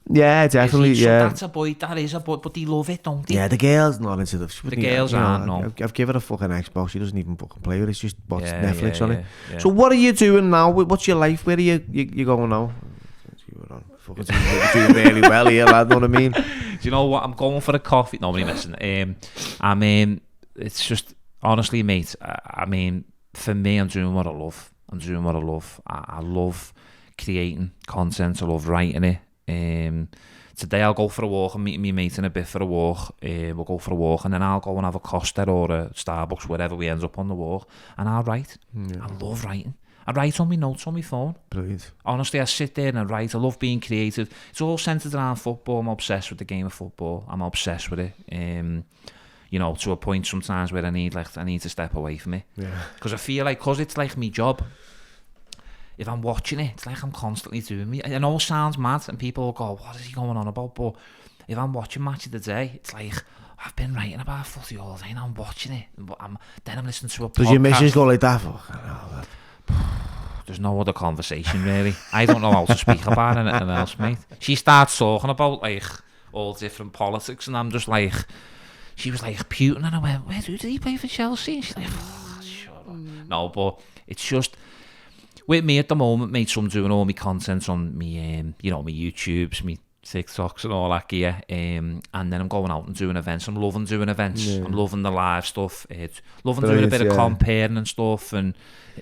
Yeah, definitely. So yeah, that's a boy. That is a boy, but they love it, don't they? Yeah, the girls not into the girls aren't. No, I've given her a fucking Xbox. She doesn't even fucking play with it. It's just watch Netflix on it. Yeah. So what are you doing now? What's your life? Where are you going now? Fucking doing really well here, lad. Know what I mean? Do you know what? I'm going for a coffee. No, I'm missing. It's just honestly, mate. I mean, for me, I'm doing what I love. I love creating content. I love writing it. Today I'll go for a walk and meet my mate in a bit for a walk. We'll go for a walk and then I'll go and have a Costa or a Starbucks, wherever we end up on the walk, and I'll write. I love writing. I write on my notes on my phone. Brilliant. Honestly, I sit there and I write. I love being creative. It's all centered around football. I'm obsessed with the game of football. I'm obsessed with it. You know, to a point sometimes where I need to step away from it. Yeah. Because I feel like, because it's like my job. If I'm watching it, it's like I'm constantly doing me. I know it sounds mad, and people will go, "What is he going on about?" But if I'm watching Match of the Day, it's like I've been writing about footy all day, and I'm watching it. Then I'm listening to a podcast. Does your missus go like that? There's no other conversation really. I don't know how to speak about anything else, mate. She starts talking about like all different politics, and I'm just like, she was like Putin, and I went, "Where did he play for Chelsea?" And she's like, "Shut up." No, but it's just. With me at the moment, mate, so I'm doing all my content on me, my YouTubes, my TikToks and all that gear, and then I'm going out and doing events. I'm loving doing events. Yeah. I'm loving the live stuff. Loving Brilliant, doing a bit of yeah. comparing and stuff. And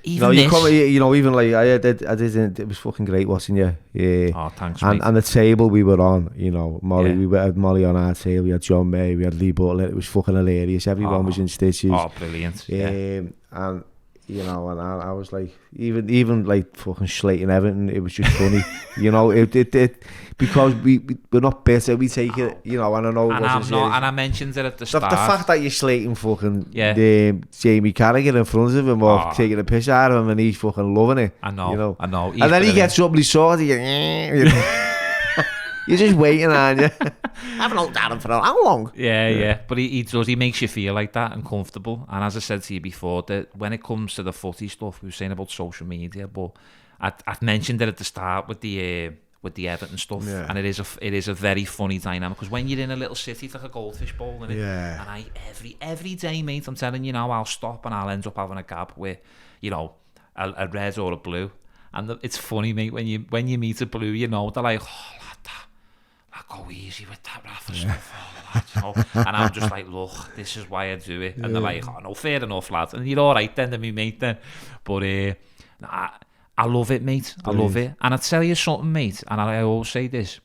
even No, this. even like I did, it was fucking great watching you. Yeah. Oh, thanks, mate. And the table we were on, Molly, Yeah. we had Molly on our table, we had John May, we had Lee Butler. It was fucking hilarious. Everyone was in stitches. Oh, brilliant. Yeah. And and I was like, even like fucking slating everything. It was just funny, it because we're not bitter. We take it, and I know. And I'm not. And I mentioned it at the start. The fact that you're slating fucking Yeah. Jamie Carragher in front of him or taking a piss out of him, and he's fucking loving it. I know. I know. And then he gets up and he's sort of, you're just waiting, aren't you? I haven't looked at him for how long? Yeah. But he does. He makes you feel like that and comfortable. And as I said to you before, that when it comes to the footy stuff, we were saying about social media, but I've mentioned it at the start with the Everton stuff, and it is a very funny dynamic, because when you're in a little city, it's like a goldfish bowl, and I every day, mate, I'm telling you now, I'll stop and I'll end up having a gab with, a red or a blue, and it's funny, mate, when you meet a blue, they're like, oh, lad, go easy with that Rafa stuff, all that, and I'm just like, look, this is why I do it, and they're like, oh, no, fair enough, lad, and you're all right then, to me, mate, then, but I love it, mate. I love it. And I tell you something, mate, and I always say this,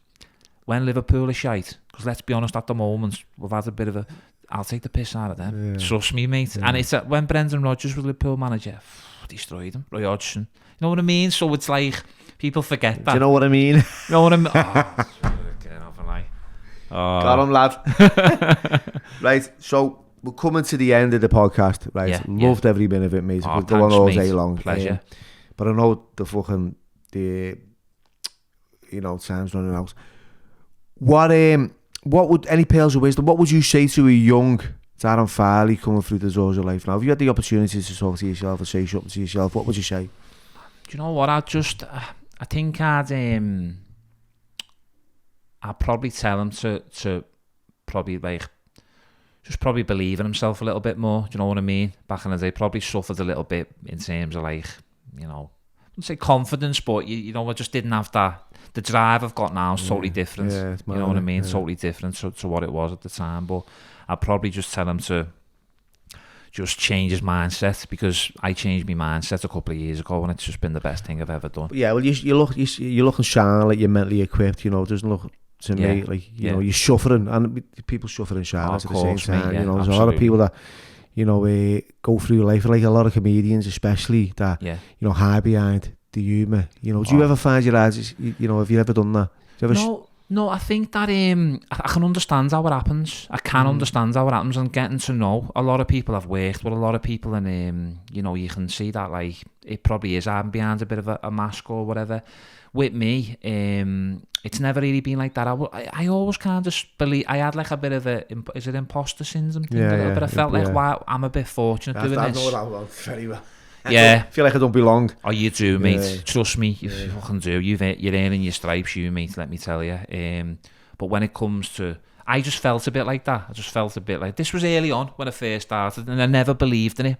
when Liverpool are shite, because let's be honest, at the moment, we've had a bit of I'll take the piss out of them. Trust me, mate. And it's when Brendan Rodgers was Liverpool manager, destroyed him, Roy Hodgson. You know what I mean? So it's like, people forget that. Do you know what I mean? You know what I mean? Got him, lad. Right, so we're coming to the end of the podcast, right? Yeah, Loved every minute of it, mate. We'll go on all day long. Pleasure. But I know time's running out. What would, any pearls of wisdom, what would you say to a young Darren Farley coming through the doors of life now? If you had the opportunity to talk to yourself or say something to yourself, what would you say? Do you know what? I think I'd probably tell him to probably probably believe in himself a little bit more. Do you know what I mean? Back in the day, probably suffered a little bit in terms of like, I wouldn't say confidence, but I just didn't have that. The drive I've got now is totally different. Yeah, you know what I mean? Totally different to what it was at the time. But I'd probably just tell him to just change his mindset, because I changed my mindset a couple of years ago, and it's just been the best thing I've ever done. Yeah, well, you look and shine like you're mentally equipped. It doesn't look to me like you're suffering, and people suffer in silence at the same time. Mate, there's a lot of people that go through life, like a lot of comedians, especially that hide behind the humour. Do you ever find your eyes? Have you ever done that? No, I think that I can understand how it happens. I can understand how it happens, and getting to know a lot of people. I've worked with a lot of people, and you can see that like it probably is hiding behind a bit of a mask or whatever. With me, it's never really been like that. I always kind of believe I had like a bit of is it imposter syndrome thing? But I felt like, wow, I'm a bit fortunate doing this. I know that very well. I feel like I don't belong. Oh, you do, mate. Trust me, you fucking do. You're earning your stripes, mate, let me tell you. But when it comes to, I just felt a bit like that. I just felt a bit like, this was early on when I first started, and I never believed in it.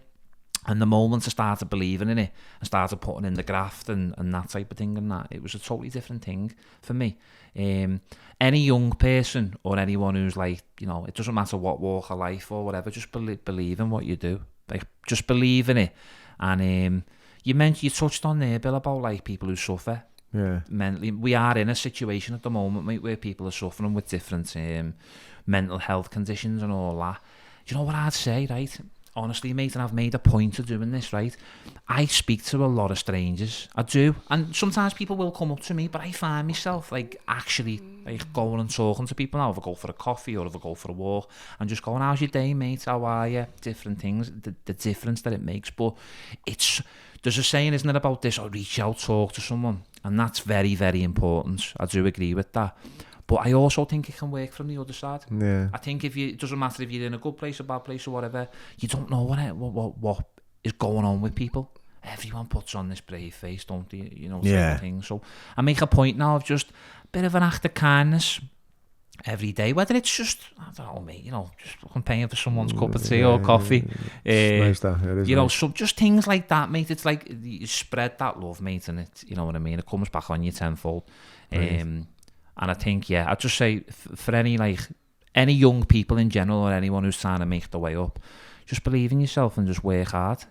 And the moment I started believing in it and started putting in the graft and that type of thing, and that, it was a totally different thing for me. Any young person or anyone who's like, it doesn't matter what walk of life or whatever, just believe in what you do. Like, just believe in it. And you touched on there, Bill, about like people who suffer mentally. We are in a situation at the moment, mate, where people are suffering with different mental health conditions and all that. Do you know what I'd say, right? Honestly, mate, and I've made a point of doing this, right? I speak to a lot of strangers. I do. And sometimes people will come up to me, but I find myself like actually like going and talking to people now. If I go for a coffee or if I go for a walk, and just going, how's your day, mate? How are you? Different things, the difference that it makes. But there's a saying, isn't it, about this, reach out, talk to someone. And that's very, very important. I do agree with that. But I also think it can work from the other side. Yeah. I think it doesn't matter if you're in a good place or bad place or whatever, you don't know what is going on with people. Everyone puts on this brave face, don't they? Type of thing. So I make a point now of just a bit of an act of kindness every day, whether it's just, I don't know, mate, just fucking paying for someone's cup of tea or coffee. It's nice that. It is nice. So just things like that, mate. It's like you spread that love, mate, and it, you know what I mean? It comes back on you tenfold. Right. And I think, I'd just say for any young people in general or anyone who's trying to make the way up, just believe in yourself and just work hard.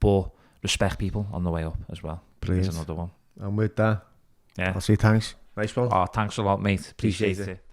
But respect people on the way up as well. Brilliant. There's another one. And with that, Yeah. I'll say thanks. Nice one. Oh, thanks a lot, mate. Appreciate it.